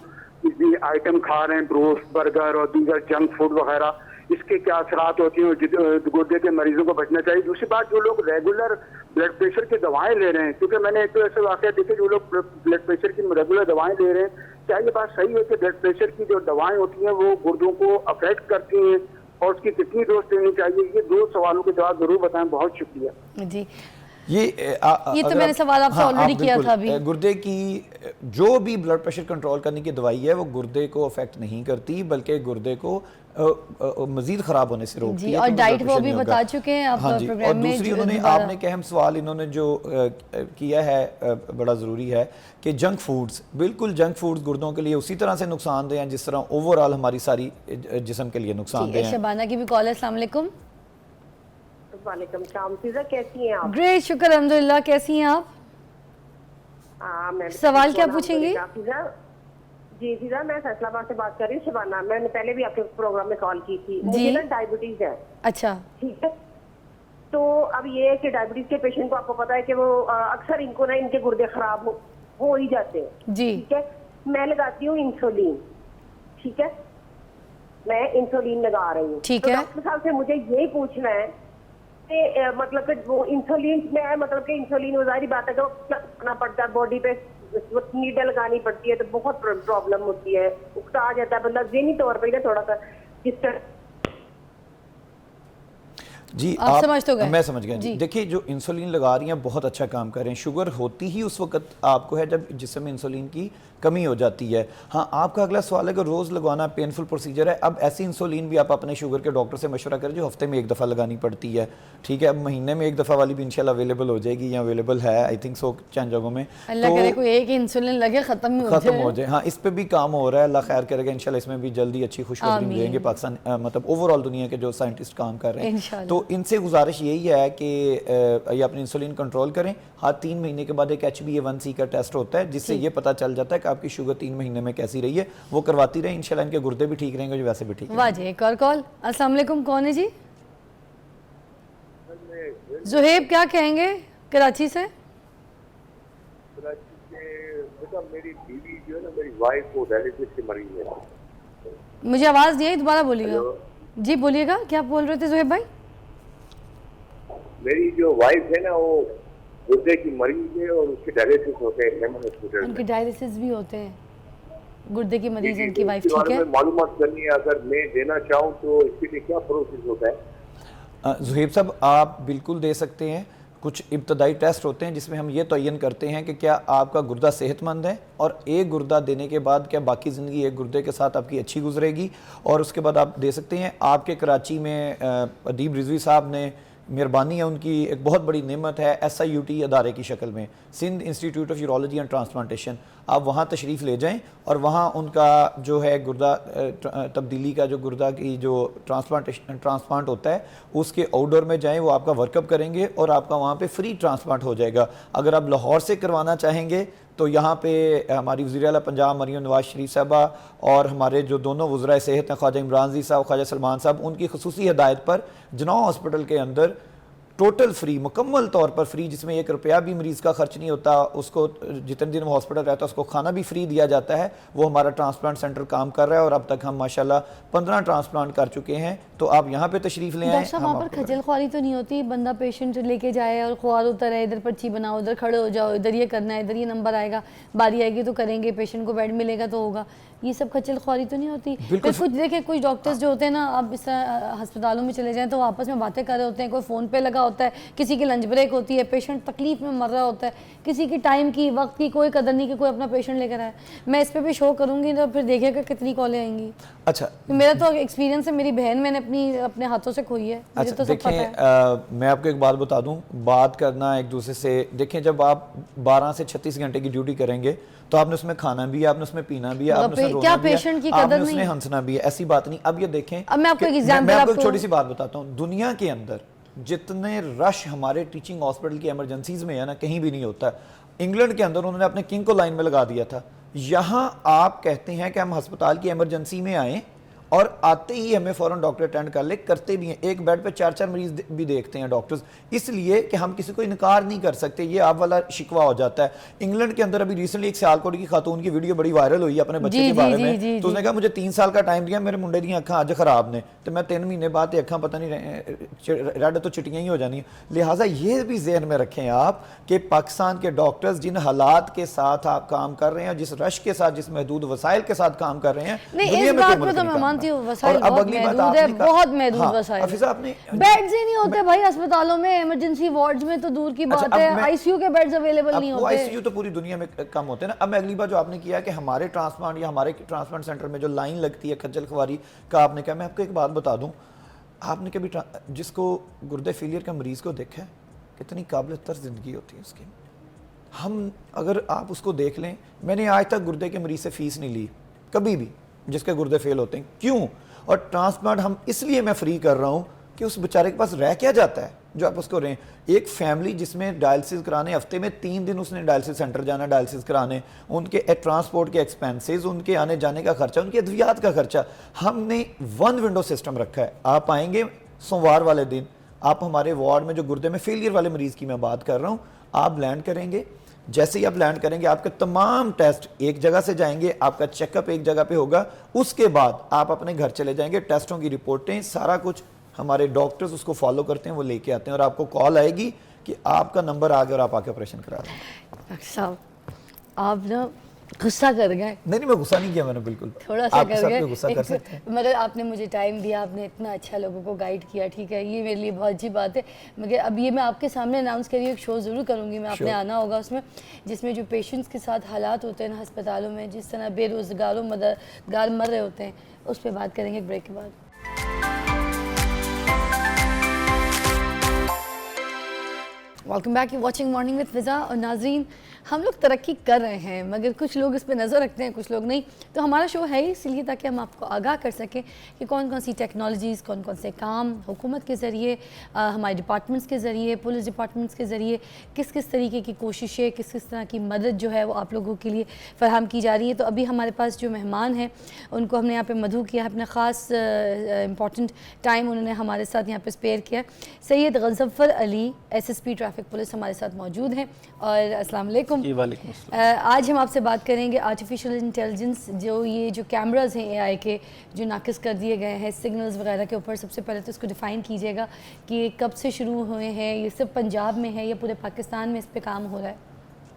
आइटम खा रहे हैं, ब्रोस्ट, बर्गर और दीगर जंक फूड वगैरह, इसके क्या असरात होती हैं? गुर्दे के मरीजों को बचना चाहिए। दूसरी बात, जो लोग रेगुलर ब्लड प्रेशर की दवाएं ले रहे हैं, क्योंकि मैंने एक तो ऐसे वाक़या देखे जो लोग ब्लड प्रेशर की रेगुलर दवाएं ले रहे हैं, क्या ये बात सही है कि ब्लड प्रेशर की जो दवाएं होती हैं वो गुर्दों को अफेक्ट करती हैं, और उसकी कितनी डोज देनी चाहिए? ये 2 सवालों के जवाब जरूर बताएं। बहुत शुक्रिया जी। ये तो मैंने सवाल आपसे ऑलरेडी किया था अभी। गुर्दे की जो भी ब्लड प्रेशर कंट्रोल करने की दवाई है वो गुर्दे को अफेक्ट नहीं करती, बल्कि गुर्दे को मजीद खराब होने से रोकती है। और डाइट वो भी बता चुके हैं आप प्रोग्राम में। और दूसरी उन्होंने आपने एक अहम सवाल इन्होंने जो किया है बड़ा ज़रूरी है कि जंक फूड्स, बिल्कुल जंक फूड्स गुर्दों के लिए उसी तरह से नुकसानदेह हैं जिस तरह ओवरऑल हमारी सारी जिस्म के लिए नुकसानदेह हैं। शबाना की भी कॉल है। अस्सलाम वालेकुम। वालेकुम सलाम। फिजा कैसी हैं आप? ग्रेट, शुक्र अल्हम्दुलिल्लाह। कैसी हैं आप? मैं सवाल क्या पूछेंगी? जी फिजा, मैं फैसलाबाद से बात कर रही हूँ। शबाना, मैंने पहले भी आपके प्रोग्राम में कॉल की थी। मुझे ना डायबिटीज है। अच्छा, ठीक है। तो अब ये है कि डायबिटीज के पेशेंट को आपको पता है कि वो अक्सर इनको ना इनके गुर्दे खराब हो ही जाते हैं जी। ठीक है। मैं लगाती हूँ इंसुलिन, ठीक है, मैं इंसुलिन लगा रही हूँ। ठीक है। तो डॉक्टर साहब से मुझे यही पूछना है कि मतलब कि वो इंसुलिन में मतलब कि इंसुलिन वो जाहिर बात है कि करना पड़ता है, बॉडी पे नीडल लगानी पड़ती है, तो बहुत प्रॉब्लम होती है, उकता आ जाता है बंदा ज़हनी तौर पर ना थोड़ा सा जिस तरह। जी आप समझ तो गए? मैं समझ गया जी। देखिए, जो इंसुलिन लगा रही हैं बहुत अच्छा काम कर रहे हैं। शुगर होती ही उस वक्त आपको है जब जिस्म में इंसुलिन की कमी हो जाती है। हाँ, आपका अगला सवाल है कि रोज़ लगवाना पेनफुल प्रोसीजर है। अब ऐसी इंसुलिन भी आप अपने शुगर के डॉक्टर से मशवरा करें जो हफ्ते में 1 दफ़ा लगानी पड़ती है, ठीक है। अब महीने में 1 दफ़ा वाली भी इंशाल्लाह अवेलेबल हो जाएगी, या अवेलेबल है आई थिंक सो चंद जगहों में। अल्लाह करे कोई एक इंसुलिन लगे ख़त्म हो जाए। हाँ, इस पर भी काम हो रहा है, अल्लाह खैर करेगा इंशाल्लाह। इसमें भी जल्दी अच्छी खुशखबरी मिलेंगे पाकिस्तान, मतलब ओवरऑल दुनिया के जो साइंटिस्ट काम कर रहे हैं। तो इनसे गुजारिश यही है कि ये अपनी इंसुलिन कंट्रोल करें। हर 3 महीने के बाद एक HbA1c का टेस्ट होता है जिससे ये पता चल जाता है कि आपकी शुगर 3 महीने में कैसी रही है। वो करवाती रहे, इंशाल्लाह इनके गुर्दे भी ठीक रहेंगे, जो वैसे भी ठीक। वाह जी। एक और कॉल। अस्सलाम वालेकुम, कौन है जी? जुहेब, क्या कहेंगे कराची से? बेटा, मेरी बीवी जो है ना, मेरी वाइफ को डायबिटीज की मरीज है। मुझे आवाज़ नहीं आई, दोबारा बोलिएगा जी। बोलिएगा, क्या बोल रहे थे जुहेब भाई? मेरी जो वाइफ है ना वो गुर्दे की मरीज है और उसके डायलिसिस होते हैं लेमन हॉस्पिटल में। उनके डायलिसिस भी होते हैं, गुर्दे की मरीज उनकी वाइफ, ठीक है। मालूमात करनी है, अगर मैं देना चाहूँ तो इसके लिए क्या प्रोसेस होता है? जुहेब साहब, आप बिल्कुल दे सकते हैं। कुछ इब्तदाई टेस्ट होते हैं जिसमें हम ये तयन करते हैं कि क्या आपका गुर्दा सेहतमंद है, और एक गुर्दा देने के बाद क्या बाकी ज़िंदगी एक गुर्दे के साथ आपकी अच्छी गुजरेगी, और उसके बाद आप दे सकते हैं। आपके कराची में अदीब रिजवी साहब ने, मेहरबानी है उनकी, एक बहुत बड़ी नेमत है SIUT अदारे की शक्ल में, Sindh Institute of Urology and Transplantation. आप वहाँ तशरीफ़ ले जाएं और वहाँ उनका जो है गुर्दा तब्दीली का, जो गुर्दा की जो ट्रांसप्लांट होता है उसके आउटडोर में जाएं, वो आपका वर्कअप करेंगे और आपका वहाँ पे फ्री ट्रांसप्लांट हो जाएगा। अगर आप लाहौर से करवाना चाहेंगे तो यहाँ पे हमारी वज़ीर आला पंजाब मरियम नवाज शरीफ साहबा और हमारे जो दोनों वज़राए सेहत हैं, ख्वाजा इमरान जी साहब, ख्वाजा सलमान साहब, उनकी खुसूसी हिदायत पर जनाह हॉस्पिटल के अंदर टोटल फ्री, मुकम्मल तौर पर फ्री, जिसमें 1 रुपया भी मरीज़ का खर्च नहीं होता, उसको जितने दिन वो हॉस्पिटल रहता है उसको खाना भी फ्री दिया जाता है। वो हमारा ट्रांसप्लांट सेंटर काम कर रहा है और अब तक हम माशाल्लाह 15 ट्रांसप्लांट कर चुके हैं। तो आप यहाँ पे तशरीफ़ ले आए। डॉक्टर साहब, वहाँ पर खजल ख्वारी तो नहीं होती? बंदा पेशेंट लेके जाए और ख्वार होता रहे, इधर पर्ची बनाओ, उधर खड़े हो जाओ, इधर ये करना है, इधर ये नंबर आएगा, बारी आएगी तो करेंगे, पेशेंट को बेड मिलेगा तो होगा, ये सब खजल ख्वारी तो नहीं होती? फिर कुछ देखिए, कुछ डॉक्टर्स जो होते हैं ना, अब इस अस्पतालों में चले जाएं तो आपस में बातें कर रहे होते हैं, कोई फ़ोन पे लगा होता है, किसी की लंच ब्रेक होती है, पेशेंट तकलीफ में मर रहा होता है, किसी की टाइम की, वक्त की कोई कदर नहीं कि कोई अपना पेशेंट लेकर आए। मैं इस पर भी शो करूँगी तो फिर देखिएगा कितनी कॉलें आएंगी। अच्छा, मेरा तो एक्सपीरियंस है, मेरी बहन मैंने अपने हाथों से खोई है। अच्छा तो देखें, मैं आपको एक बात बता दूं, बात करना एक दूसरे से, देखें जब आप 12 से 36 घंटे की ड्यूटी करेंगे तो आपने उसमें खाना भी है, आपने उसमें पीना भी है, आपने उसमें रोना भी है, आपने उसमें हंसना भी है, ऐसी बात नहीं। अब ये देखें, अब मैं आपको एक एग्जांपल, मैं आपको एक छोटी सी बात बताता हूँ। दुनिया के अंदर जितने रश हमारे टीचिंग हॉस्पिटल की एमरजेंसीज में है ना, कहीं भी नहीं होता। इंग्लैंड के अंदर उन्होंने अपने किंग को लाइन में लगा दिया था। यहाँ आप कहते हैं कि हम अस्पताल की एमरजेंसी में आए और आते ही हमें फ़ौरन डॉक्टर अटेंड कर ले, करते भी हैं। एक बेड पे 4-4 मरीज भी देखते हैं डॉक्टर्स, इसलिए कि हम किसी को इनकार नहीं कर सकते। ये आप वाला शिकवा हो जाता है। इंग्लैंड के अंदर अभी रिसेंटली एक सियालकोट की खातून की वीडियो बड़ी वायरल हुई अपने बच्चे के बारे में। तो उसने कहा मुझे 3 साल का टाइम दिया, मेरे मुंडे दी अखा अज खराब ने, तो मैं 3 महीने बाद अखा पता नहीं रेड तो चिटियाँ ही हो जानी। लिहाजा ये भी जहन में रखें आप कि पाकिस्तान के डॉक्टर्स जिन हालात के साथ आप काम कर रहे हैं, जिस रश के साथ, जिस महदूद वसाइल के साथ काम कर रहे हैं, बहुत महदूद वसाइल, बेड्स ही नहीं होते भाई अस्पतालों में, इमरजेंसी वार्ड्स में तो दूर की बात है, आईसीयू के बेड्स अवेलेबल नहीं होते। आईसीयू तो पूरी दुनिया में कम होते हैं ना। अब मैं अगली बार जो आपने किया कि हमारे ट्रांसप्लांट या हमारे ट्रांसप्लांट सेंटर में जो लाइन लगती है खज्जल ख्वारी का, आपने कहा, मैं आपको एक बात बता दूं, आपने कभी जिसको गुर्दे फेलियर का मरीज को देखा है, कितनी काबिल तर जिंदगी होती है उसकी। हम अगर आप उसको देख लें, मैंने आज तक गुर्दे के मरीज से फीस नहीं ली कभी भी जिसके गुर्दे फेल होते हैं। क्यों? और ट्रांसप्लांट हम इसलिए मैं फ्री कर रहा हूं कि उस बेचारे के पास रह क्या जाता है जो आप उसको रहें। एक फैमिली जिसमें डायलिसिस कराने, हफ्ते में 3 दिन उसने डायलिसिस सेंटर जाना डायलिसिस कराने, उनके ट्रांसपोर्ट के एक्सपेंसेस, उनके आने जाने का खर्चा, उनके अद्वियात का खर्चा, हमने 1 विंडो सिस्टम रखा है। आप आएंगे सोमवार वाले दिन, आप हमारे वार्ड में जो गुर्दे में फेलियर वाले मरीज की मैं बात कर रहा हूँ, आप लैंड करेंगे। जैसे ही आप लैंड करेंगे आपके तमाम टेस्ट एक जगह से जाएंगे, आपका चेकअप एक जगह पे होगा, उसके बाद आप अपने घर चले जाएंगे। टेस्टों की रिपोर्टें, सारा कुछ हमारे डॉक्टर्स उसको फॉलो करते हैं, वो लेके आते हैं और आपको कॉल आएगी कि आपका नंबर आ गया और आप आके ऑपरेशन करा रहे हैं। डॉक्टर साहब, आप ना गुस्सा कर गए। नहीं, मैं गुस्सा नहीं किया मैंने, बिल्कुल थोड़ा सा कर गए, गुस्सा कर सकते हैं, मगर आपने मुझे टाइम दिया, आपने इतना अच्छा लोगों को गाइड किया, ठीक है, ये मेरे लिए बहुत अच्छी बात है। मगर अब ये मैं आपके सामने अनाउंस करी, एक शो ज़रूर करूँगी मैं, आपने आना होगा उसमें, जिसमें जो पेशेंट्स के साथ हालात होते हैं ना अस्पतालों में, जिस तरह बेरोज़गारों मददगार मर रहे होते हैं, उस पर बात करेंगे ब्रेक के बाद। Welcome back, you watching morning with Fiza. और नाज़रीन, हम लोग तरक्की कर रहे हैं मगर कुछ लोग इस पर नज़र रखते हैं, कुछ लोग नहीं। तो हमारा शो है इसलिए ताकि हम आपको आगाह कर सकें कि कौन कौन सी टेक्नोलॉजीज़, कौन कौन से काम हुकूमत के ज़रिए, हमारे डिपार्टमेंट्स के ज़रिए, पुलिस डिपार्टमेंट्स के ज़रिए किस किस तरीके की कोशिशें, किस किस तरह की मदद जो है वो आप लोगों के लिए फ़राहम की जा रही है। तो अभी हमारे पास जो मेहमान हैं उनको हमने यहाँ पर मधु किया है, अपना ख़ास इंपॉर्टेंट टाइम उन्होंने हमारे साथ यहाँ पर स्पेयर किया। Syed Ghazanfar Ali, SSP traffic police हमारे साथ मौजूद हैं। और अस्सलाम वालेकुम। आज हम आपसे बात करेंगे आर्टिफिशियल इंटेलिजेंस, जो कैमरास हैं AI के जो नाकिस कर दिए गए हैं सिग्नल्स वगैरह के ऊपर। सबसे पहले तो इसको डिफ़ाइन कीजिएगा कि ये कब से शुरू हुए हैं, ये सिर्फ पंजाब में है या पूरे पाकिस्तान में इस पे काम हो रहा है?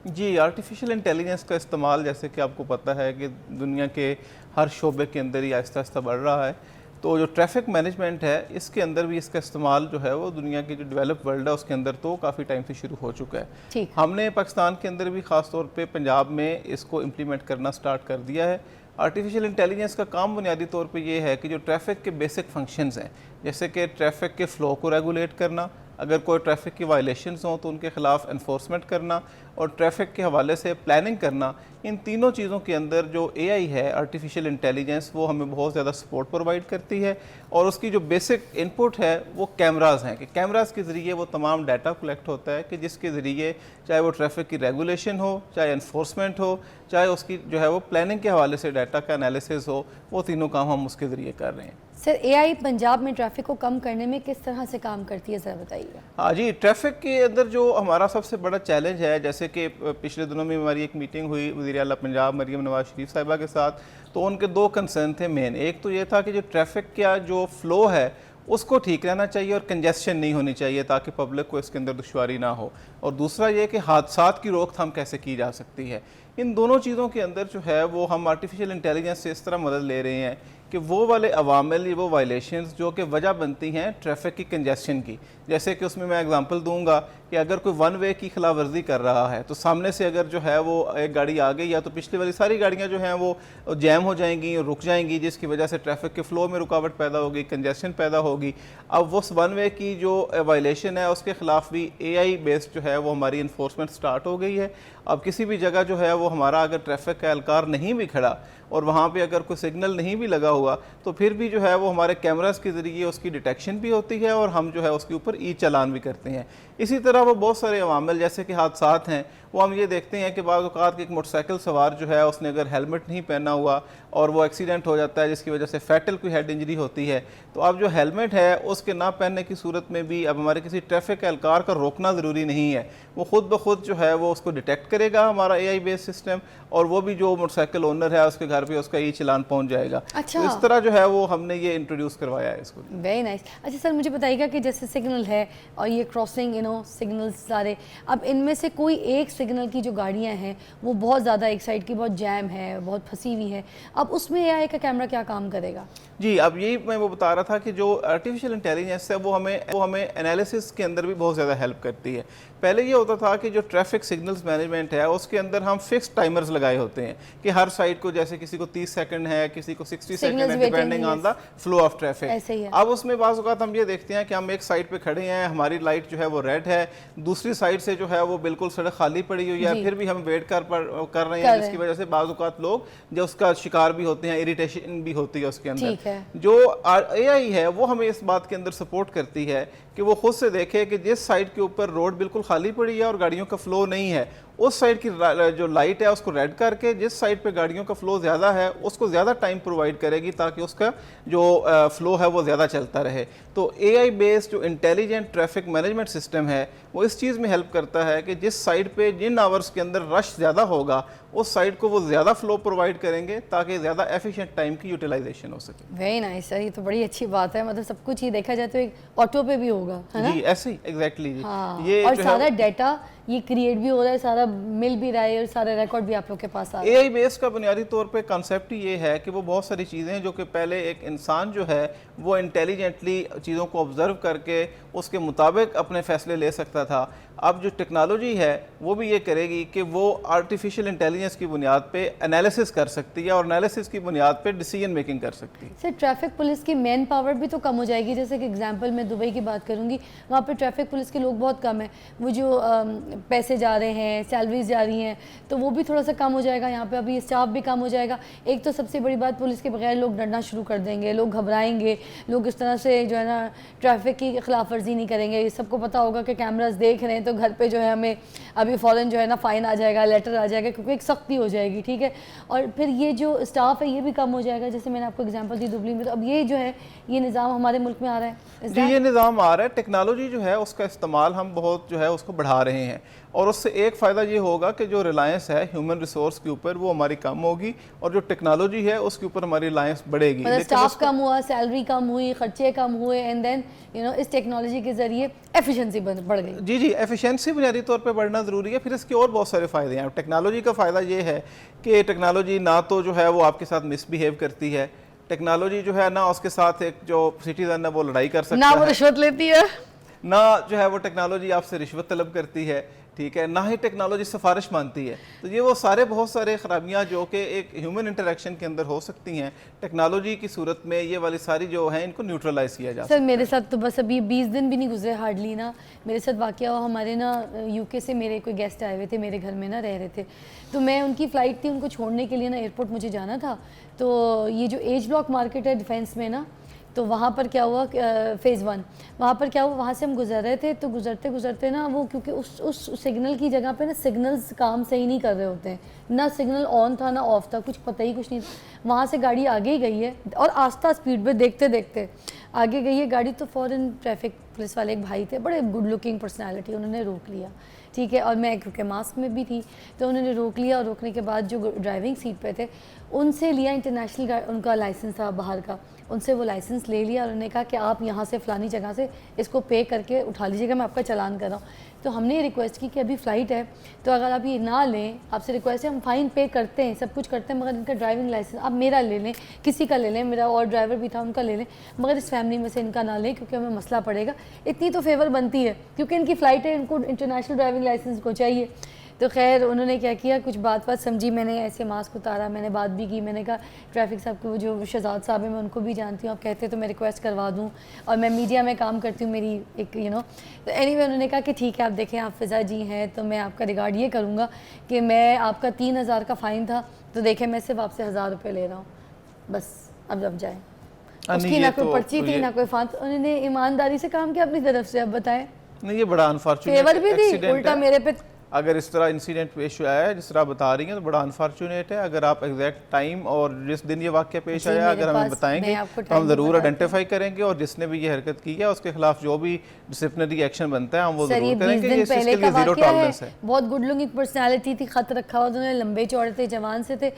जी, आर्टिफिशियल इंटेलिजेंस का इस्तेमाल जैसे कि आपको पता है कि दुनिया के हर शोबे के अंदर ही आहिस्ता आहिस्ता बढ़ रहा है। तो जो ट्रैफिक मैनेजमेंट है इसके अंदर भी इसका इस्तेमाल जो है वो दुनिया की जो डेवलप वर्ल्ड है उसके अंदर तो काफ़ी टाइम से शुरू हो चुका है। हमने पाकिस्तान के अंदर भी ख़ास तौर पे पंजाब में इसको इम्प्लीमेंट करना स्टार्ट कर दिया है। आर्टिफिशियल इंटेलिजेंस का काम बुनियादी तौर पे ये है कि जो ट्रैफिक के बेसिक फंक्शंस हैं, जैसे कि ट्रैफिक के फ़्लो को रेगुलेट करना, अगर कोई ट्रैफिक की वायलेशंस हों तो उनके ख़िलाफ़ एनफोर्समेंट करना और ट्रैफिक के हवाले से प्लानिंग करना, इन तीनों चीज़ों के अंदर जो AI है आर्टिफिशियल इंटेलिजेंस वो हमें बहुत ज़्यादा सपोर्ट प्रोवाइड करती है। और उसकी जो बेसिक इनपुट है वो कैमरास हैं कि कैमरास के ज़रिए वो तमाम डाटा कलेक्ट होता है कि जिसके ज़रिए चाहे वो ट्रैफिक की रेगुलेशन हो, चाहे एनफोर्समेंट हो, चाहे उसकी जो है वो प्लानिंग के हवाले से डाटा का एनालिसिस हो, वो तीनों काम हम उसके ज़रिए कर रहे हैं। सर एआई पंजाब में ट्रैफिक को कम करने में किस तरह से काम करती है, ज़रा बताइए। हाँ जी, ट्रैफिक के अंदर जो हमारा सबसे बड़ा चैलेंज है, जैसे कि पिछले दिनों में हमारी एक मीटिंग हुई वज़ीर आला पंजाब मरियम नवाज शरीफ साहिबा के साथ, तो उनके दो कंसर्न थे मेन। एक तो ये था कि जो ट्रैफिक का जो फ़्लो है उसको ठीक रहना चाहिए और कंजेस्शन नहीं होनी चाहिए ताकि पब्लिक को इसके अंदर दुश्वारी ना हो, और दूसरा ये कि हादसात की रोकथाम कैसे की जा सकती है। इन दोनों चीज़ों के अंदर जो है वो हम आर्टिफिशियल इंटेलिजेंस से इस तरह मदद ले रहे हैं कि वो वाले अवामिल, वो वायलेशंस जो कि वजह बनती हैं ट्रैफिक की कंजेस्शन की, जैसे कि उसमें मैं एग्जांपल दूंगा कि अगर कोई वन वे की खिलाफ वर्जी कर रहा है तो सामने से अगर जो है वो एक गाड़ी आ गई, या तो पिछली वाली सारी गाड़ियां जो हैं वो जैम हो जाएंगी, रुक जाएंगी, जिसकी वजह से ट्रैफिक के फ़्लो में रुकावट पैदा होगी, कंजेस्शन पैदा होगी। अब उस वन वे की जो वायलेशन है उसके ख़िलाफ़ भी AI बेस्ड जो है वो हमारी इन्फोर्समेंट स्टार्ट हो गई है। अब किसी भी जगह जो है वो हमारा अगर ट्रैफिक का एहलकार नहीं भी खड़ा और वहाँ पे अगर कोई सिग्नल नहीं भी लगा हुआ तो फिर भी जो है वो हमारे कैमरास के ज़रिए उसकी डिटेक्शन भी होती है और हम जो है उसके ऊपर ई चालान भी करते हैं। इसी तरह वो बहुत सारे अवामिल जैसे कि हादसात हैं, वो हम ये देखते हैं कि बाज़ औक़ात एक मोटरसाइकिल सवार जो है उसने अगर हेलमेट नहीं पहना हुआ और वो एक्सीडेंट हो जाता है जिसकी वजह से फैटल कोई हेड इंजरी होती है, तो अब जो हेलमेट है उसके ना पहनने की सूरत में भी अब हमारे किसी ट्रैफिक एहलकार का रोकना ज़रूरी नहीं है, वो खुद ब खुद जो है वो उसको डिटेक्ट करेगा हमारा AI बेस्ड सिस्टम, और वो भी जो मोटरसाइकिल ओनर है उसके घर पे उसका ई चालान पहुंच जाएगा। अच्छा। तो इस तरह जो है वो हमने ये इंट्रोड्यूस करवाया है इसको। Very nice. अच्छा सर मुझे बताइएगा कि जैसे सिग्नल है और ये क्रॉसिंग सिग्नल्स सारे, अब इनमें से कोई एक सिग्नल की जो गाड़ियां हैं वो बहुत ज़्यादा एक साइड की बहुत जैम है, बहुत फंसी हुई है, अब उसमें AI का कैमरा क्या काम करेगा? जी, अब यही मैं वो बता रहा था कि जो आर्टिफिशियल इंटेलिजेंस है वो हमें एनालिसिस के अंदर भी बहुत ज़्यादा हेल्प करती है। पहले ये होता था कि जो ट्रैफिक सिग्नल्स मैनेजमेंट है उसके अंदर हम फिक्स टाइमर्स लगाए होते हैं कि हर साइड को, जैसे किसी को 30 सेकंड है, किसी को 60 सेकंड है, depending on the flow of traffic. अब उसमें बाज़ औक़ात हम ये देखते हैं कि हम एक साइड पे खड़े हैं, हमारी लाइट जो है वो रेड है, दूसरी साइड से जो है वो बिल्कुल सड़क खाली पड़ी हुई है, फिर भी हम वेट कर रहे हैं, जिसकी वजह से बाज़ औक़ात लोग जो उसका शिकार भी होते हैं, इरिटेशन भी होती है उसके अंदर। जो AI है वो हमें इस बात के अंदर सपोर्ट करती है कि वो खुद से देखे कि जिस साइड के ऊपर रोड बिल्कुल खाली पड़ी है और गाड़ियों का फ्लो नहीं है, उस साइड की जो लाइट है उसको रेड करके जिस साइड पे गाड़ियों का फ्लो ज़्यादा है उसको ज़्यादा टाइम प्रोवाइड करेगी ताकि उसका जो फ्लो है वो ज़्यादा चलता रहे। तो AI बेस्ड जो इंटेलिजेंट ट्रैफिक मैनेजमेंट सिस्टम है वो इस चीज़ में हेल्प करता है कि जिस साइड पे जिन आवर्स के अंदर रश ज़्यादा होगा उस साइड को वो ज़्यादा फ्लो प्रोवाइड करेंगे ताकि ज़्यादा एफिशिएंट टाइम की यूटिलाइजेशन हो सके। वेरी नाइस सर, ये तो बड़ी अच्छी बात है, मतलब सब कुछ ही देखा जाए तो एक ऑटो पे भी होगा, है ना? जी ऐसे ही एग्जैक्टली जी। हाँ, ये और सारा डाटा ये क्रिएट भी हो रहा है, सारा मिल भी रहा है और सारा रिकॉर्ड भी आप लोग के पास आ रहा है। AI बेस का बुनियादी तौर पे कॉन्सेप्ट ही ये है कि वो बहुत सारी चीज़ें जो कि पहले एक इंसान जो है वो इंटेलिजेंटली चीज़ों को ऑब्जर्व करके उसके मुताबिक अपने फैसले ले सकता था, अब जो टेक्नोलॉजी है वो भी ये करेगी कि वो आर्टिफिशियल इंटेलिजेंस की बुनियाद पे एनालिसिस कर सकती है और एनालिसिस की बुनियाद पे डिसीजन मेकिंग कर सकती है। सर ट्रैफिक पुलिस की मैन पावर भी तो कम हो जाएगी, जैसे कि एग्जांपल मैं दुबई की बात करूंगी, वहाँ पे ट्रैफिक पुलिस के लोग बहुत कम हैं, वो जो पैसे जा रहे हैं, सैलरीज जा रही हैं, तो वो भी थोड़ा सा कम हो जाएगा, यहाँ पे अभी स्टाफ भी कम हो जाएगा। एक तो सबसे बड़ी बात, पुलिस के बगैर लोग डरना शुरू कर देंगे, लोग घबराएंगे, लोग इस तरह से जो है ना ट्रैफिक की खिलाफ वर्जी नहीं करेंगे। ये सबको पता होगा कि कैमरास देख रहे हैं तो घर पे जो है हमें अभी फ़ौरन जो है ना फ़ाइन आ जाएगा, लेटर आ जाएगा, क्योंकि एक सख्ती हो जाएगी, ठीक है। और फिर ये जो स्टाफ है ये भी कम हो जाएगा, जैसे मैंने आपको एग्जांपल दी दुबई में, तो अब ये जो है ये निज़ाम हमारे मुल्क में आ रहा है। जी ये निज़ाम आ रहा है, टेक्नोलॉजी जो है उसका इस्तेमाल हम बहुत जो है उसको बढ़ा रहे हैं और उससे एक फ़ायदा ये होगा कि जो रिलायंस है ह्यूमन रिसोर्स के ऊपर वो हमारी कम होगी और जो टेक्नोलॉजी है उसके ऊपर हमारी रिलायंस बढ़ेगी। मतलब स्टाफ कम हुआ, सैलरी कम हुई, खर्चे कम हुए, एंड देन इस टेक्नोलॉजी के ज़रिए एफिशिएंसी बढ़ गई। जी जी, एफिशिएंसी बुनियादी तौर पे बढ़ना ज़रूरी है। फिर इसके और बहुत सारे फ़ायदे हैं। टेक्नोलॉजी का फ़ायदा ये है कि टेक्नोलॉजी ना तो जो है वो आपके साथ मिसबिहेव करती है, टेक्नोलॉजी जो है ना उसके साथ एक जो सिटीजन है वो लड़ाई कर सकता है, ना वो रिश्वत लेती है, ना जो है वो टेक्नोलॉजी आपसे रिश्वत तलब करती है, ठीक है, ना ही टेक्नोलॉजी सिफारिश मानती है। तो ये वो सारे बहुत सारे खराबियाँ जो कि एक ह्यूमन इंटरेक्शन के अंदर हो सकती हैं, टेक्नोलॉजी की सूरत में ये वाली सारी जो हैं इनको न्यूट्रलाइज किया जा सकता है। सर मेरे साथ तो बस अभी 20 दिन भी नहीं गुजरे हार्डली ना, मेरे साथ वाकया हुआ, हमारे ना UK से मेरे कोई गेस्ट आए हुए थे, मेरे घर में ना रह रहे थे, तो मैं उनकी फ़्लाइट थी, उनको छोड़ने के लिए ना एयरपोर्ट मुझे जाना था। तो ये जो एज ब्लॉक मार्केट है डिफेंस में ना, तो वहाँ पर क्या हुआ, फ़ेज़ 1 वहाँ पर क्या हुआ, वहाँ से हम गुजर रहे थे, तो गुजरते गुजरते ना वो क्योंकि उस सिग्नल की जगह पे ना सिग्नल्स काम सही नहीं कर रहे होते हैं, ना सिग्नल ऑन था ना ऑफ था, कुछ पता ही कुछ नहीं। वहाँ से गाड़ी आगे ही गई है और आस्ता स्पीड पे देखते देखते आगे गई है गाड़ी, तो फ़ौरन ट्रैफिक पुलिस वाले एक भाई थे, बड़े गुड लुकिंग पर्सनैलिटी, उन्होंने रोक लिया, ठीक है। और मैं क्योंकि मास्क में भी थी तो उन्होंने रोक लिया, और रोकने के बाद जो ड्राइविंग सीट पे थे उनसे लिया इंटरनेशनल उनका लाइसेंस था बाहर का, उनसे वो लाइसेंस ले लिया और उन्होंने कहा कि आप यहाँ से फ़लानी जगह से इसको पे करके उठा लीजिएगा, मैं आपका चालान कर रहा हूँ। तो हमने ये रिक्वेस्ट की कि अभी फ़्लाइट है तो अगर आप ये ना लें, आपसे रिक्वेस्ट है, हम फ़ाइन पे करते हैं, सब कुछ करते हैं, मगर इनका ड्राइविंग लाइसेंस आप मेरा ले लें, किसी का ले लें, मेरा और ड्राइवर भी था उनका ले लें, मगर इस फैमिली में से इनका ना लें क्योंकि हमें मसला पड़ेगा। इतनी तो फेवर बनती है क्योंकि इनकी फ़्लाइट है, इनको इंटरनेशनल ड्राइविंग लाइसेंस को चाहिए। तो खैर उन्होंने क्या किया, कुछ बात समझी, मैंने ऐसे मास्क उतारा, मैंने बात भी की, मैंने कहा ट्रैफिक साहब को, जो शहजाद साहब हैं मैं उनको भी जानती हूँ, आप कहते तो मैं रिक्वेस्ट करवा दूँ, और मैं मीडिया में काम करती हूँ, मेरी एक तो एनीवे उन्होंने कहा कि ठीक है आप देखें आप फ़िज़ा जी हैं तो मैं आपका रिगार्ड ये करूँगा कि मैं आपका 3000 का फ़ाइन था तो देखें मैं सिर्फ आपसे 1000 रुपये ले रहा हूँ, बस अब जाए। उसकी ना कोई पर्ची थी ना कोई फान, उन्होंने ईमानदारी से काम किया अपनी तरफ से। अब बताएं, नहीं ये बड़ा अनफॉर्चुनेट फेवर भी थी, उल्टा मेरे पे अगर इस तरह इंसिडेंट पेश आया है जिस तरह बता रही हैं तो बड़ा अनफॉर्चुनेट है। अगर आप एग्जैक्ट टाइम और जिस दिन ये वाक़या पेश आया अगर हमें बताएंगे तो हम ज़रूर आइडेंटिफाई करेंगे और जिसने भी ये हरकत की है उसके खिलाफ जो भी डिसिप्लिनरी एक्शन बनता है हम वो जरूर करेंगे। ये इसके लिए जीरो टॉलरेंस है। बहुत गुड लुकिंग पर्सनालिटी थी, खत रखा हुआ, दोनों लंबे चौड़े थे, जवान से थे।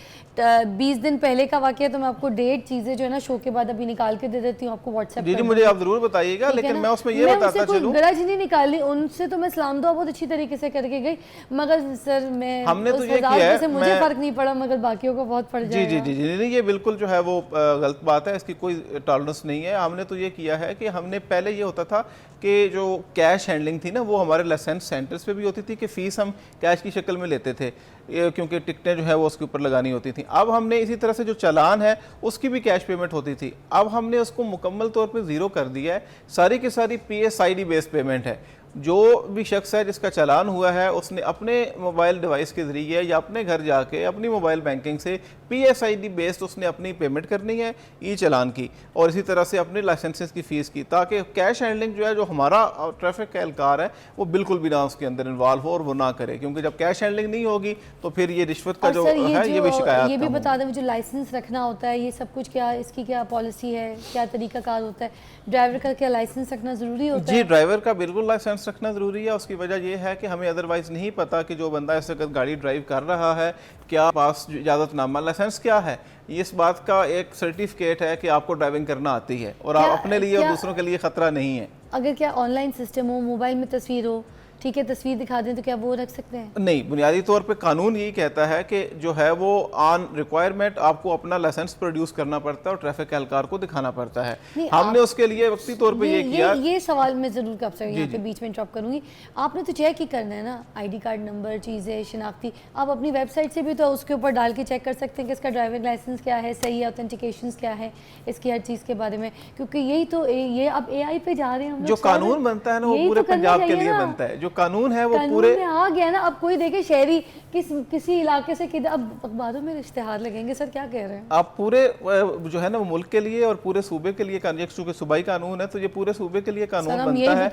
20 दिन पहले का वाक़या, तो मैं आपको डेट चीज़ें जो है ना शो के बाद अभी निकाल के दे देती हूँ आपको व्हाट्सएप। जी मुझे आप जरूर बताइएगा, लेकिन मैं उसमें ये बताता चलूं, गरज नहीं निकाली उनसे, तो मैं सलाम दुआ बहुत अच्छी तरीके से करके गई, मगर सर मैं हमने तो ये किया है, मुझे फर्क नहीं पड़ा मगर बाकियों को बहुत पड़ जाएगा। जी जी जी नहीं, ये बिल्कुल जो है वो गलत बात है, इसकी कोई टॉलरेंस नहीं है। हमने तो ये किया है कि हमने पहले ये होता था कि जो कैश हैंडलिंग थी ना वो हमारे लाइसेंस सेंटर्स पे भी होती थी कि फ़ीस हम कैश की शक्ल में लेते थे क्योंकि टिकटें जो है वो उसके ऊपर लगानी होती थी। अब हमने इसी तरह से जो चालान है उसकी भी कैश पेमेंट होती थी, अब हमने उसको मुकम्मल तौर पे ज़ीरो कर दिया है। सारी की सारी PSID बेस्ड पेमेंट है। जो भी शख्स है जिसका चालान हुआ है उसने अपने मोबाइल डिवाइस के ज़रिए या अपने घर जाके अपनी मोबाइल बैंकिंग से PSID बेस्ड उसने अपनी पेमेंट करनी है ई चालान की, और इसी तरह से अपने लाइसेंसेस की फ़ीस की, ताकि कैश हैंडलिंग जो है जो हमारा ट्रैफिक एहलकार है वो बिल्कुल भी ना उसके अंदर इन्वॉल्व हो और वो ना करे, क्योंकि जब कैश हैंडलिंग नहीं होगी तो फिर ये रिश्वत का जो है ये भी शिकायत। ये भी बता दें, मुझे लाइसेंस रखना होता है, ये सब कुछ क्या इसकी क्या पॉलिसी है, क्या तरीकाकार होता है, ड्राइवर का क्या लाइसेंस रखना ज़रूरी होता है? जी ड्राइवर का बिल्कुल लाइसेंस रखना ज़रूरी है। उसकी वजह यह है कि हमें अदरवाइज़ नहीं पता कि जो बंदा इस वक्त गाड़ी ड्राइव कर रहा है क्या पास इजाज़तनामा लाइसेंस क्या है। इस बात का एक सर्टिफिकेट है कि आपको ड्राइविंग करना आती है और आप अपने लिए और दूसरों के लिए ख़तरा नहीं है। अगर क्या ऑनलाइन सिस्टम हो, मोबाइल में तस्वीर हो, ठीक है तस्वीर दिखा दें, तो क्या वो रख सकते हैं? नहीं, बुनियादी तौर पे कानून यही कहता है कि जो है वो ऑन रिक्वायरमेंट आपको अपना लाइसेंस प्रोड्यूस करना पड़ता है और ट्रैफिक एहलकार को दिखाना पड़ता है। हमने उसके लिए वक्ती तौर पे ये किया। ये सवाल मैं ज़रूर आपसे यहाँ पे बीच में इंटरप्ट करूँगी। आपने तो चेक ही करना है ना, ID कार्ड नंबर, चीज़ें शनाख्ती, आप अपनी वेबसाइट से भी तो उसके ऊपर डाल के चेक कर सकते हैं कि इसका ड्राइविंग लाइसेंस क्या है, सही है, ऑथेंटिकेशन क्या है, इसकी हर चीज़ के बारे में, क्योंकि यही तो ये अब AI पे जा रहे हैं हम। जो कानून बनता है ना वो पूरे पंजाब के लिए बनता है, जो कानून है वो पूरे में आ गया ना। अब कोई देखे शहरी किसी इलाके से किधर, अब अखबारों में इश्तिहार लगेंगे। सर क्या कह रहे हैं आप? पूरे जो है ना वो मुल्क के लिए और पूरे सूबे के लिए, चूंकि सूबाई कानून है तो ये पूरे सूबे के लिए कानून बनता है।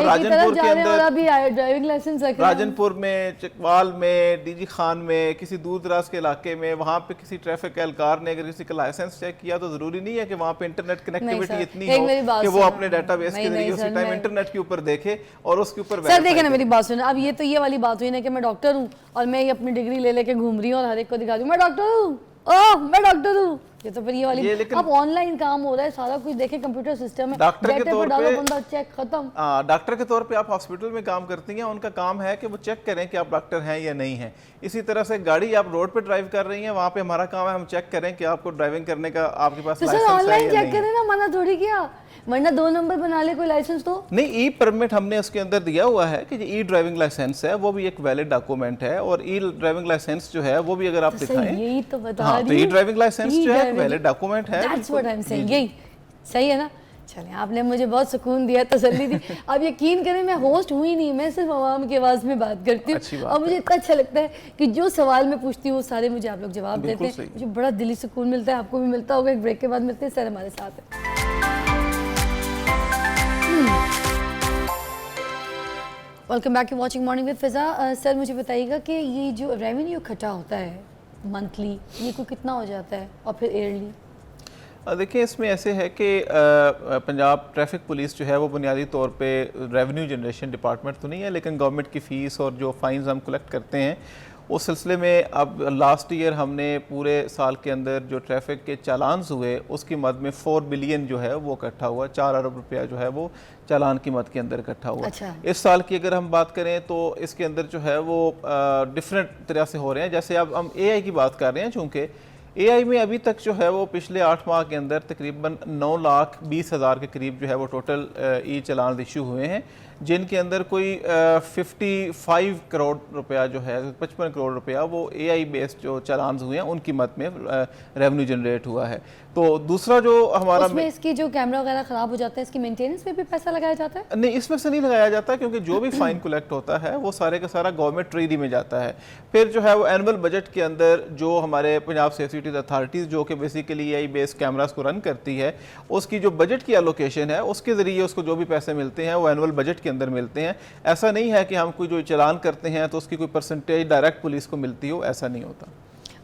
राजनपुर के अंदर ड्राइविंग लाइसेंस, राजनपुर में, चकवाल में, DG खान में, किसी दूर दराज के इलाके में, वहाँ पे किसी ट्रैफिक एहलकार ने अगर किसी का लाइसेंस चेक किया तो जरूरी नहीं है कि वहाँ पे इंटरनेट कनेक्टिविटी इतनी हो कि वो अपने डाटाबेस के जरिए उसी टाइम इंटरनेट के ऊपर देखे और उसके ऊपर। सर देखे ना मेरी बात सुनो, अब ये तो ये वाली बात हुई ना कि मैं डॉक्टर हूँ और मैं ये अपनी डिग्री ले लेके घूम रही हूँ और हर एक को दिखा दूँ मैं डॉक्टर हूँ, ओह मैं डॉक्टर हूँ। ये तो फिर ये वाली अब ऑनलाइन काम हो रहा है, सारा कुछ देखे कंप्यूटर सिस्टम है, डॉक्टर के तौर पे बंदा चेक खत्म। डॉक्टर के तौर पे आप हॉस्पिटल में काम करती हैं, उनका काम है कि वो चेक करें कि आप डॉक्टर हैं या नहीं हैं। इसी तरह से गाड़ी आप रोड पे ड्राइव कर रही हैं, वहाँ पे हमारा काम है हम चेक करें कि आपको ड्राइविंग करने का आपके पास लाइसेंस है या नहीं। ऑनलाइन चेक करें ना, मना थोड़ी किया, वरना 2 नंबर बना ले कोई लाइसेंस तो नहीं। ई परमिट हमने उसके अंदर दिया हुआ है कि ई ड्राइविंग लाइसेंस है, वो भी एक वैलिड डॉक्यूमेंट है, और ई ड्राइविंग लाइसेंस जो है वो भी अगर आप दिखाएं, यही तो बता हाँ, तो ई ड्राइविंग लाइसेंस जो है वैलिड डॉक्यूमेंट है। That's what I'm saying, यही सही है ना। चलें, आपने मुझे बहुत सुकून दिया, तसल्ली दी। अब यकीन करें मैं होस्ट हुई नहीं, मैं सिर्फ आवाम की आवाज़ में बात करती हूँ और मुझे इतना अच्छा लगता है कि जो सवाल मैं पूछती हूँ सारे मुझे आप लोग जवाब देते हैं, मुझे बड़ा दिली सुकून मिलता है। आपको भी मिलता होगा। एक ब्रेक के बाद मिलते हैं, सर हमारे साथ है। Welcome back to watching morning with Fiza. Sir मुझे बताइएगा कि ये जो रेवेन्यू इकट्ठा होता है मंथली, ये कोई कितना हो जाता है और फिर ईयरली? देखिए, इसमें ऐसे है कि पंजाब ट्रैफिक पुलिस जो है वो बुनियादी तौर पे रेवेन्यू जनरेशन डिपार्टमेंट तो नहीं है, लेकिन गवर्नमेंट की फ़ीस और जो फ़ाइन्स हम कलेक्ट करते हैं उस सिलसिले में अब लास्ट ईयर हमने पूरे साल के अंदर जो ट्रैफिक के चालान्स हुए उसकी मद में 4 बिलियन जो है वो इकट्ठा हुआ, 4 अरब रुपया जो है वो चालान की मद के अंदर इकट्ठा हुआ। अच्छा। इस साल की अगर हम बात करें तो इसके अंदर जो है वो डिफरेंट तरह से हो रहे हैं। जैसे अब हम AI की बात कर रहे हैं, चूँकि AI में अभी तक जो है वो पिछले 8 माह के अंदर तकरीबन 9,20,000 के करीब जो है वो टोटल ई चालान इशू हुए हैं, जिनके अंदर कोई 55 करोड़ रुपया जो है 55 करोड़ रुपया वो AI बेस्ड जो चालान हुए हैं उनकी मद में रेवेन्यू जनरेट हुआ है। तो दूसरा जो हमारा उसमें इसकी जो कैमरा वगैरह ख़राब हो जाता है, इसकी मेंटेनेंस में भी पैसा लगाया जाता है? नहीं, इसमें से नहीं लगाया जाता, क्योंकि जो भी फाइन कलेक्ट होता है वो सारे का सारा गवर्नमेंट ट्रेजरी में जाता है। फिर जो है वो एनुअल बजट के अंदर जो हमारे पंजाब सेफ्टी अथॉरिटीज़ जो कि बेसिकली AI बेस्ड कैमरास को रन करती है, उसकी जो बजट की एलोकेशन है उसके ज़रिए उसको जो भी पैसे मिलते हैं वो एनुअल बजट के अंदर मिलते हैं। ऐसा नहीं है कि हम कोई जो चालान करते हैं तो उसकी कोई परसेंटेज डायरेक्ट पुलिस को मिलती हो, ऐसा नहीं होता।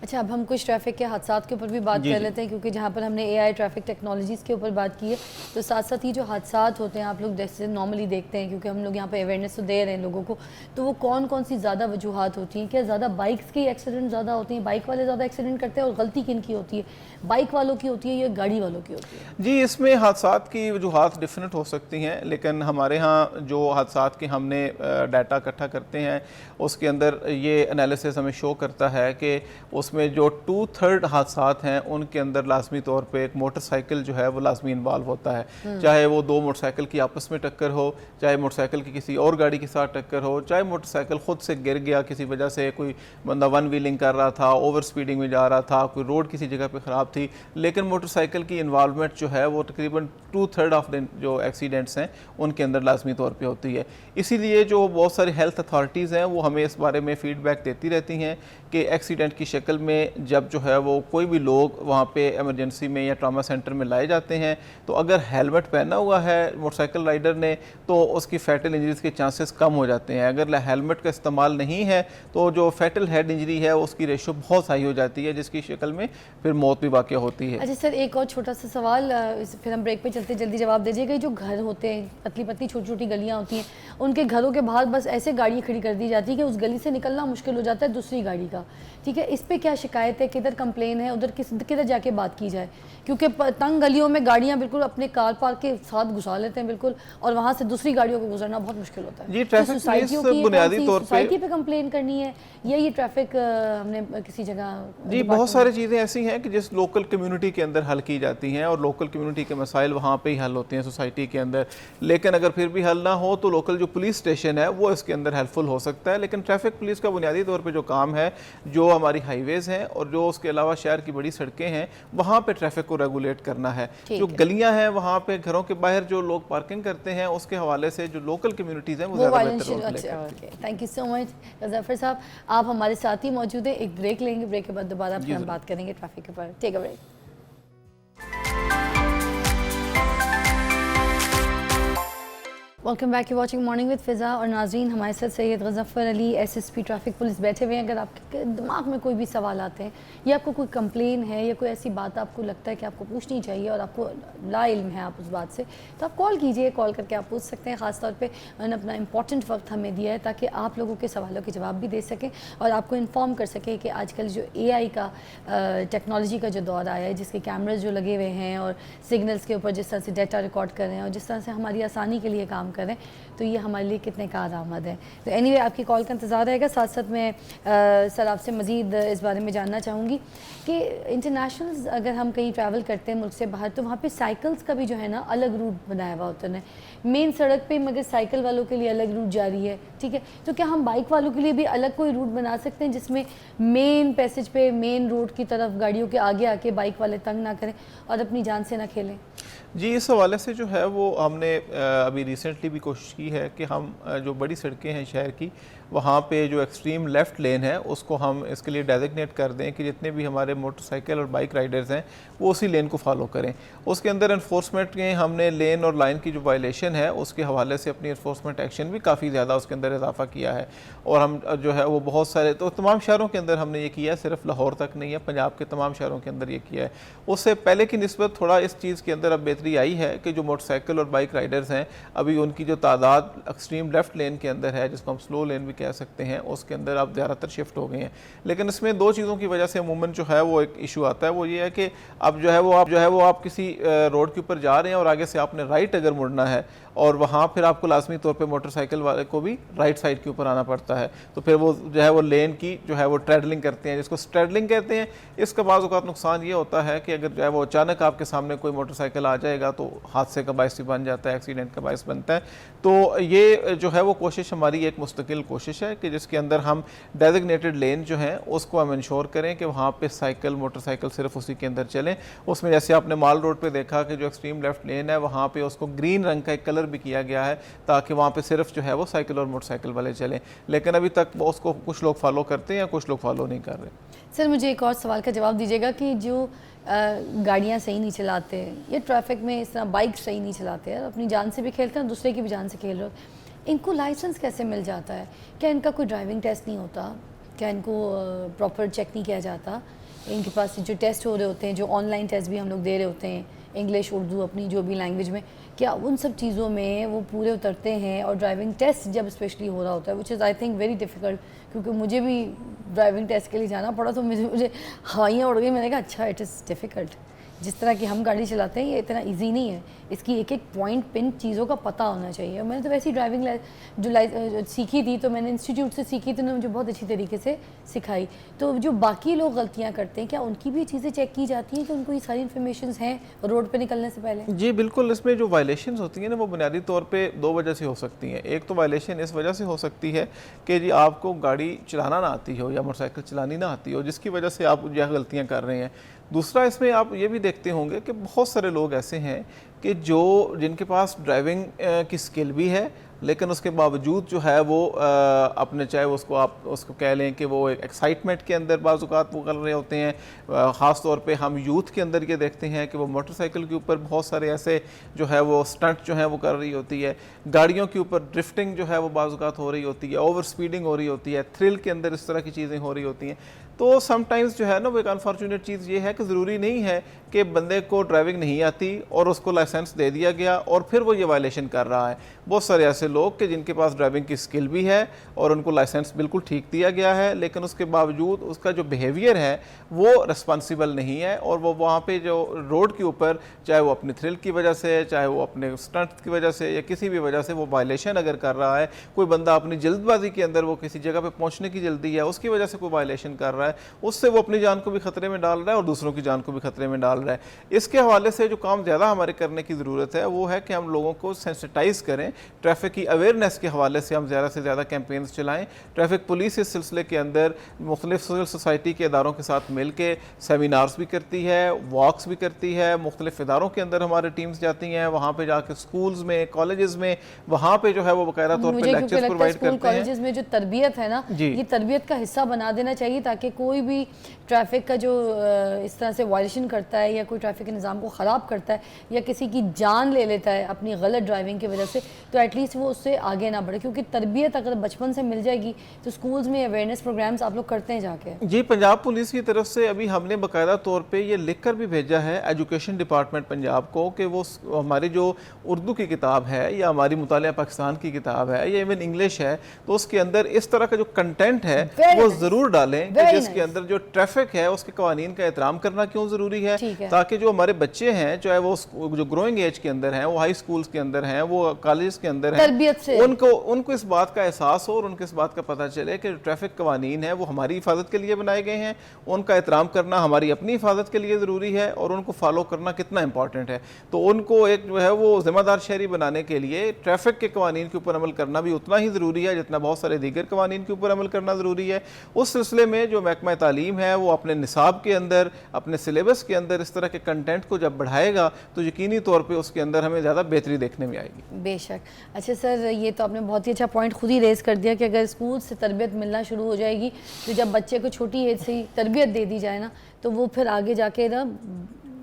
अच्छा, अब हम कुछ ट्रैफिक के हादसात के ऊपर भी बात कर लेते हैं, क्योंकि जहाँ पर हमने AI ट्रैफिक टेक्नोलॉजीज़ के ऊपर बात की है, तो साथ साथ ही जो हादसात होते हैं आप लोग जैसे नॉर्मली देखते हैं, क्योंकि हम लोग यहाँ पे अवेयरनेस तो दे रहे हैं लोगों को, तो वो कौन कौन सी ज़्यादा वजूहत होती हैं? क्या ज़्यादा बाइक्स के एक्सीडेंट ज़्यादा होती हैं, बाइक वाले ज़्यादा एक्सीडेंट करते हैं, और गलती किन की होती है, बाइक वालों की होती है या गाड़ी वालों की होती है? जी, इसमें हादसात की वजूहत डिफरेंट हो सकती हैं, लेकिन हमारे यहाँ जो हादसात के हमने डाटा इकट्ठा करते हैं उसके अंदर ये एनालिसिस हमें शो करता है कि उसमें जो 2/3 हादसात हैं उनके अंदर लाजमी तौर पे एक मोटरसाइकिल जो है वो लाजमी इन्वॉल्व होता है। चाहे वो 2 मोटरसाइकिल की आपस में टक्कर हो, चाहे मोटरसाइकिल की किसी और गाड़ी के साथ टक्कर हो, चाहे मोटरसाइकिल खुद से गिर गया किसी वजह से, कोई बंदा वन व्हीलिंग कर रहा था, ओवर स्पीडिंग में जा रहा था, कोई रोड किसी जगह पे ख़राब थी, लेकिन मोटरसाइकिल की इन्वॉल्वमेंट जो है वो तकरीबन 2/3 ऑफ द जो एक्सीडेंट्स हैं उनके अंदर लाजमी तौर पर होती है। इसीलिए जो बहुत सारी हेल्थ अथॉरिटीज़ हैं वो हमें इस बारे में फ़ीडबैक देती रहती हैं कि एक्सीडेंट की शक्ल में जब जो है वो कोई भी लोग वहाँ पे इमरजेंसी में या ट्रामा सेंटर में लाए जाते हैं, तो अगर हेलमेट पहना हुआ है मोटरसाइकिल राइडर ने तो उसकी फैटल इंजरीज के चांसेस कम हो जाते हैं। अगर हेलमेट का इस्तेमाल नहीं है तो जो फैटल हेड इंजरी है उसकी रेशो बहुत हाई हो जाती है, जिसकी शक्ल में फिर मौत भी वाक़ होती है। अच्छा सर, एक और छोटा सा सवाल, फिर हम ब्रेक पे चलते जल्दी जवाब दीजिएगा। जो घर होते हैं, पतली पतली छोटी छोटी गलियाँ होती हैं, उनके घरों के बाहर बस ऐसे गाड़ियाँ खड़ी कर दी जाती है कि उस गली से निकलना मुश्किल हो जाता है दूसरी गाड़ी का, ठीक है? इस पे क्या शिकायत है, किधर कंप्लेन है, उधर किधर जाके बात की जाए? क्योंकि तंग गलियों में गाड़ियां बिल्कुल अपने कार पार्क के साथ घुसा लेते हैं बिल्कुल, और वहां से दूसरी गाड़ियों को गुजरना बहुत मुश्किल होता है। जी, ट्रैफिक पुलिस बुनियादी तौर पे सोसाइटी पे कंप्लेन करनी है या ये ट्रैफिक हमने किसी जगह? जी, बहुत सारी चीज़ें ऐसी हैं कि जिस लोकल कम्युनिटी के अंदर हल की जाती हैं और लोकल कम्युनिटी के मसाइल वहाँ पे ही हल होते हैं सोसाइटी के अंदर, लेकिन अगर फिर भी हल ना हो तो लोकल जो पुलिस स्टेशन है वो इसके अंदर हेल्पफुल हो सकता है। लेकिन ट्रैफिक पुलिस का बुनियादी तौर पे जो काम है, जो हमारी हाईवेज़ हैं और जो उसके अलावा शहर की बड़ी सड़कें हैं वहाँ पे ट्रैफिक को रेगुलेट करना है। जो गलियाँ हैं वहाँ पे घरों के बाहर जो लोग पार्किंग करते हैं उसके हवाले से जो लोकल कम्युनिटीज़ हैं वो ज़्यादा बेहतर रोल प्ले करती हैं। Thank you so much Zafar साहब, आप हमारे साथ ही मौजूद हैं। एक ब्रेक लेंगे, ब्रेक के बाद दोबारा फिर हम बात करेंगे ट्रैफिक के ऊपर। Take a break. Welcome back, you watching morning with Fiza. और नाज़रीन, हमारे साथ Syed Ghazanfar Ali SSP traffic police बैठे हुए हैं। अगर आपके दिमाग में कोई भी सवाल आते हैं या आपको कोई कंप्लेन है या कोई ऐसी बात आपको लगता है कि आपको पूछनी चाहिए और आपको ला इल्म है आप उस बात से, तो आप कॉल कीजिए, कॉल करके आप पूछ सकते हैं। ख़ास तौर पे उन्होंने अपना इंपॉर्टेंट वक्त हमें दिया है ताकि आप लोगों के सवालों के जवाब भी दे सकें और आपको इन्फॉर्म कर सकें कि आजकल जो AI का टेक्नोलॉजी का जो दौर आया है, जिसके कैमराज जो लगे हुए हैं और सिग्नल्स के ऊपर जिस तरह से डाटा रिकॉर्ड कर रहे हैं और जिस तरह से हमारी आसानी के लिए काम करें, तो ये हमारे लिए कितने कारआमद है। तो एनीवे आपकी कॉल का इंतज़ार रहेगा। साथ साथ मैं सर आपसे मज़ीद इस बारे में जानना चाहूँगी कि इंटरनेशनल अगर हम कहीं ट्रैवल करते हैं मुल्क से बाहर, तो वहाँ पे साइकिल्स का भी जो है ना अलग रूट बनाया हुआ होता है। मेन सड़क पे मगर साइकिल वालों के लिए अलग रूट जारी है, ठीक है? तो क्या हम बाइक वालों के लिए भी अलग कोई रूट बना सकते हैं जिसमें मेन पैसेज पे मेन रोड की तरफ गाड़ियों के आगे आके बाइक वाले तंग ना करें और अपनी जान से ना खेलें? जी, इस हवाले से जो है वो हमने अभी रिसेंटली भी कोशिश की है कि हम जो बड़ी सड़कें हैं शहर की वहाँ पे जो एक्सट्रीम लेफ़्ट लेन है उसको हम इसके लिए डेजिग्नेट कर दें कि जितने भी हमारे मोटरसाइकिल और बाइक राइडर्स हैं वो उसी लेन को फॉलो करें। उसके अंदर इन्फोर्समेंट के हमने लेन और लाइन की जो वायलेशन है उसके हवाले से अपनी इन्फोर्समेंट एक्शन भी काफ़ी ज़्यादा उसके अंदर इजाफा किया है। और हम जो है वो बहुत सारे तो तमाम शहरों के अंदर हमने ये किया है, सिर्फ लाहौर तक नहीं है, पंजाब के तमाम शहरों के अंदर ये किया है। उससे पहले की निस्बत थोड़ा इस चीज़ के अंदर अब बेहतरी आई है कि जो मोटरसाइकिल और बाइक राइडर्स हैं अभी उनकी जो तादाद एक्सट्रीम लेफ्ट लेन के अंदर है, जिसको हम स्लो लेन भी कह सकते हैं, उसके अंदर अब ज़्यादातर शिफ्ट हो गए हैं। लेकिन इसमें दो चीज़ों की वजह से अमूमन जो है वो एक इशू आता है, वो ये है कि अब जो है वो आप किसी रोड के ऊपर जा रहे हैं और आगे से आपने राइट अगर मुड़ना है और वहाँ फिर आपको लाजमी तौर पे मोटरसाइकिल वाले को भी राइट साइड के ऊपर आना पड़ता है, तो फिर वो जो है वो लेन की जो है वो ट्रेडलिंग करते हैं, जिसको स्ट्रेडलिंग कहते हैं। इसका बाज़ औक़ात नुकसान ये होता है कि अगर जो है वो अचानक आपके सामने कोई मोटरसाइकिल आ जाएगा तो हादसे का बायस भी बन जाता है, एक्सीडेंट का बायस बनता है। तो ये जो है वो कोशिश हमारी एक मुस्तकिल कोशिश है कि जिसके अंदर हम डेजिग्नेटेड लेन जो है उसको हम इंश्योर करें कि वहाँ पर साइकिल मोटरसाइकिल सिर्फ उसी के अंदर चलें। उसमें जैसे आपने माल रोड पर देखा कि जो एक्सट्रीम लेफ्ट लेन है वहाँ पर उसको ग्रीन रंग का एक कलर भी किया गया है ताकि वहाँ पे सिर्फ जो है वो साइकिल और मोटरसाइकिल वाले चलें, लेकिन अभी तक उसको कुछ लोग फॉलो करते हैं या कुछ लोग फॉलो नहीं कर रहे। सर मुझे एक और सवाल का जवाब दीजिएगा कि जो गाड़ियाँ सही नहीं चलाते या ट्रैफिक में इस तरह बाइक सही नहीं चलाते हैं, अपनी जान से भी खेलते हैं दूसरे की भी जान से खेल रहे हो, इनको लाइसेंस कैसे मिल जाता है? क्या इनका कोई ड्राइविंग टेस्ट नहीं होता? क्या इनको प्रॉपर चेक नहीं किया जाता? इनके पास जो टेस्ट हो रहे होते हैं, जो ऑनलाइन टेस्ट भी हम लोग दे रहे होते हैं, इंग्लिश उर्दू अपनी जो भी लैंग्वेज में, क्या उन सब चीज़ों में वो पूरे उतरते हैं? और ड्राइविंग टेस्ट जब स्पेशली हो रहा होता है, which is I think very difficult, क्योंकि मुझे भी ड्राइविंग टेस्ट के लिए जाना पड़ा तो मुझे हवाइयाँ उड़ गई। मैंने कहा अच्छा इट इज़ डिफ़िकल्ट, जिस तरह की हम गाड़ी चलाते हैं ये इतना इजी नहीं है, इसकी एक एक पॉइंट पिन चीज़ों का पता होना चाहिए। और मैंने तो वैसे ही ड्राइविंग जो सीखी थी तो मैंने इंस्टीट्यूट से सीखी, तो उन्होंने मुझे बहुत अच्छी तरीके से सिखाई। तो जो बाकी लोग गलतियाँ करते हैं क्या उनकी भी चीज़ें चेक की जाती हैं कि उनको ये सारी इन्फॉर्मेशन हैं रोड पर निकलने से पहले? जी बिल्कुल, इसमें जो वायलेशन होती हैं ना वो बुनियादी तौर पर दो वजह से हो सकती हैं। एक तो वायलेशन इस वजह से हो सकती है कि जी आपको गाड़ी चलाना ना आती हो या मोटरसाइकिल चलानी ना आती हो, जिसकी वजह से आप यह गलतियाँ कर रहे हैं। दूसरा, इसमें आप ये भी देखते होंगे कि बहुत सारे लोग ऐसे हैं कि जिनके पास ड्राइविंग की स्किल भी है, लेकिन उसके बावजूद जो है वो अपने चाहे उसको आप उसको कह लें कि वो एक एक्साइटमेंट के अंदर बाज़ औक़ात वो कर रहे होते हैं। ख़ास तौर पे हम यूथ के अंदर ये देखते हैं कि वो मोटरसाइकिल के ऊपर बहुत सारे ऐसे जो है वो स्टंट जो है वो कर रही होती है, गाड़ियों के ऊपर ड्रिफ्टिंग जो है वो बाज़ औक़ात हो रही होती है, ओवर स्पीडिंग हो रही होती है, थ्रिल के अंदर इस तरह की चीज़ें हो रही होती हैं। तो समटाइम्स जो है ना वो एक अनफॉर्चुनेट चीज़ ये है कि ज़रूरी नहीं है कि बंदे को ड्राइविंग नहीं आती और उसको लाइसेंस दे दिया गया और फिर वो ये वायलेशन कर रहा है। बहुत सारे ऐसे लोग कि जिनके पास ड्राइविंग की स्किल भी है और उनको लाइसेंस बिल्कुल ठीक दिया गया है, लेकिन उसके बावजूद उसका जो बिहेवियर है वो रिस्पॉन्सिबल नहीं है और वो वहाँ पे जो रोड के ऊपर चाहे वो अपनी थ्रिल की वजह से, चाहे वो अपने स्टंट की वजह से या किसी भी वजह से वो वायलेशन अगर कर रहा है, कोई बंदा अपनी जल्दबाजी के अंदर वो किसी जगह पर पहुँचने की जल्दी है उसकी वजह से कोई वायलेशन कर रहा है, उससे वो अपनी जान को भी खतरे में डाल रहा है और दूसरों की जान को भी खतरे में डाल रहा है। इसके हवाले से जो काम ज़्यादा हमारे करने की ज़रूरत है वो है कि हम लोगों को सेंसिटाइज करें, ट्रैफिक की अवेयरनेस के हवाले से हम ज़्यादा से ज़्यादा कैंपेन्स चलाएँ। ट्रैफिक पुलिस इस सिलसिले के अंदर मुख्तलिफ सिविल सोसाइटी के इदारों के साथ मिल के सेमिनार्स भी करती है, वॉक्स भी करती है, मुख्तलिफ इदारों के अंदर हमारी टीम्स जाती हैं, वहाँ पर जाके स्कूल्स में, कॉलेजेस में, वहाँ पर जो है वो बाकायदा तौर पर लेक्चर्स प्रोवाइड करते हैं। कॉलेजेस में जो तरबियत है ना, ये तरबियत का हिस्सा बना देना चाहिए ताकि कोई भी ट्रैफिक का जो इस तरह से वायलेशन करता है या कोई ट्रैफिक के निज़ाम को ख़राब करता है या किसी की जान ले लेता है अपनी गलत ड्राइविंग की वजह से, तो एटलीस्ट वो उससे आगे ना बढ़े, क्योंकि तरबियत अगर बचपन से मिल जाएगी तो स्कूल्स में अवेयरनेस प्रोग्राम्स आप लोग करते हैं जाके। जी, पंजाब पुलिस की तरफ से अभी हमने बाकायदा तौर पे ये लिख कर भी भेजा है एजुकेशन डिपार्टमेंट पंजाब को कि वो हमारी जो उर्दू की किताब है या हमारी मुतालिया पाकिस्तान की किताब है या इवन इंग्लिश है, तो उसके अंदर इस तरह का जो कंटेंट है वो ज़रूर डालें कि जिसके अंदर जो ट्रैफिक है उसके कवानीन का एहतराम करना क्यों ज़रूरी है, ताकि जो हमारे बच्चे हैं चाहे वो जो ग्रोइंग एज के अंदर हैं, वो हाई स्कूल्स के अंदर हैं, वो कॉलेज के अंदर हैं, उनको इस बात का एहसास हो और उनको इस बात का पता चले कि ट्रैफिक कवानीन है वो हमारी हिफाजत के लिए बनाए गए हैं, उनका एहतराम करना हमारी अपनी हिफाजत के लिए ज़रूरी है और उनको फॉलो करना कितना इंपॉर्टेंट है। तो उनको एक जो है वो ज़िम्मेदार शहरी बनाने के लिए ट्रैफिक के कवानीन के ऊपर अमल करना भी उतना ही ज़रूरी है जितना बहुत सारे दीगर कवानीन के ऊपर अमल करना ज़रूरी है। उस सिलसिले में जो महकमा तालीम है वो अपने निसाब के अंदर, अपने सिलेबस के अंदर इस तरह के कंटेंट को जब बढ़ाएगा तो यकीनी तौर पे उसके अंदर हमें ज़्यादा बेहतरी देखने में आएगी। बेशक। अच्छा सर, ये तो आपने बहुत ही अच्छा पॉइंट खुद ही रेज़ कर दिया कि अगर स्कूल से तरबियत मिलना शुरू हो जाएगी तो जब बच्चे को छोटी एज से ही तरबियत दे दी जाए ना तो वो फिर आगे जाके ना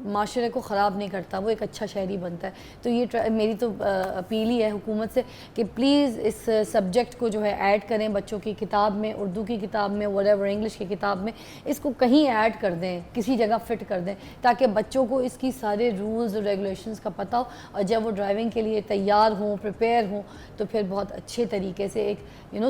माशरे को ख़राब नहीं करता, वो एक अच्छा शहरी बनता है। तो ये मेरी तो अपील ही है हुकूमत से कि प्लीज़ इस सब्जेक्ट को जो है ऐड करें बच्चों की किताब में, उर्दू की किताब में, व्हाटएवर, इंग्लिश की किताब में, इसको कहीं ऐड कर दें, किसी जगह फ़िट कर दें ताकि बच्चों को इसकी सारे रूल्स और रेगुलेशंस का पता हो और जब वो ड्राइविंग के लिए तैयार हों, प्रिपेयर हों तो फिर बहुत अच्छे तरीके से एक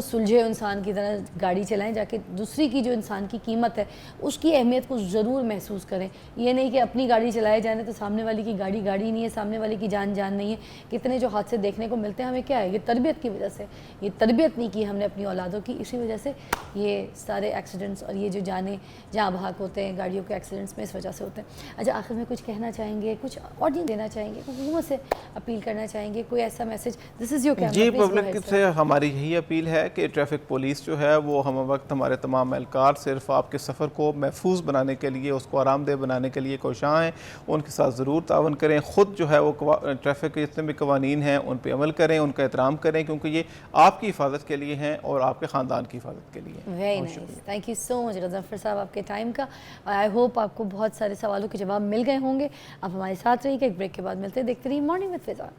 सुलझे इंसान की तरह गाड़ी चलाएं, जाके दूसरी की जो इंसान की कीमत है उसकी अहमियत को ज़रूर महसूस करें। ये नहीं कि अपनी गाड़ी चलाए जाने तो सामने वाली की गाड़ी गाड़ी नहीं है, सामने वाले की जान जान नहीं है। कितने जो हादसे देखने को मिलते हैं हमें क्या है, ये तरबियत की वजह से, ये तरबियत नहीं की हमने अपनी औलादों की, इसी वजह से ये सारे एक्सीडेंट्स और ये जो जाने जहाँ भाग होते हैं गाड़ियों के एक्सीडेंट्स में इस वजह से होते हैं। अच्छा, आखिर में कुछ कहना चाहेंगे, कुछ ऑडियंस देना चाहेंगे, हुकूमत से अपील करना चाहेंगे, कोई ऐसा message? This is your camera. जी, पब्लिक से हमारी यही अपील है कि ट्रैफिक पुलिस जो है वो हम वक्त हमारे तमाम एहलकार सिर्फ आपके सफ़र को महफूज बनाने के लिए, उसको आरामदेह बनाने के लिए कोशां हैं, उनके साथ ज़रूर तावन करें। ख़ुद जो है वो ट्रैफिक के जितने भी कवानीन हैं उन पर अमल करें, उनका एहतराम करें, क्योंकि ये आपकी हिफाजत के लिए हैं और आपके ख़ानदान की हिफाजत के लिए। Very nice, thank you so much Ghazanfar साहब आपके टाइम का। आई होप आपको बहुत सारे सवालों के जवाब मिल गए होंगे। आप हमारे साथ रहिएगा, एक ब्रेक के बाद मिलते हैं। देखते रहिए morning with Fiza.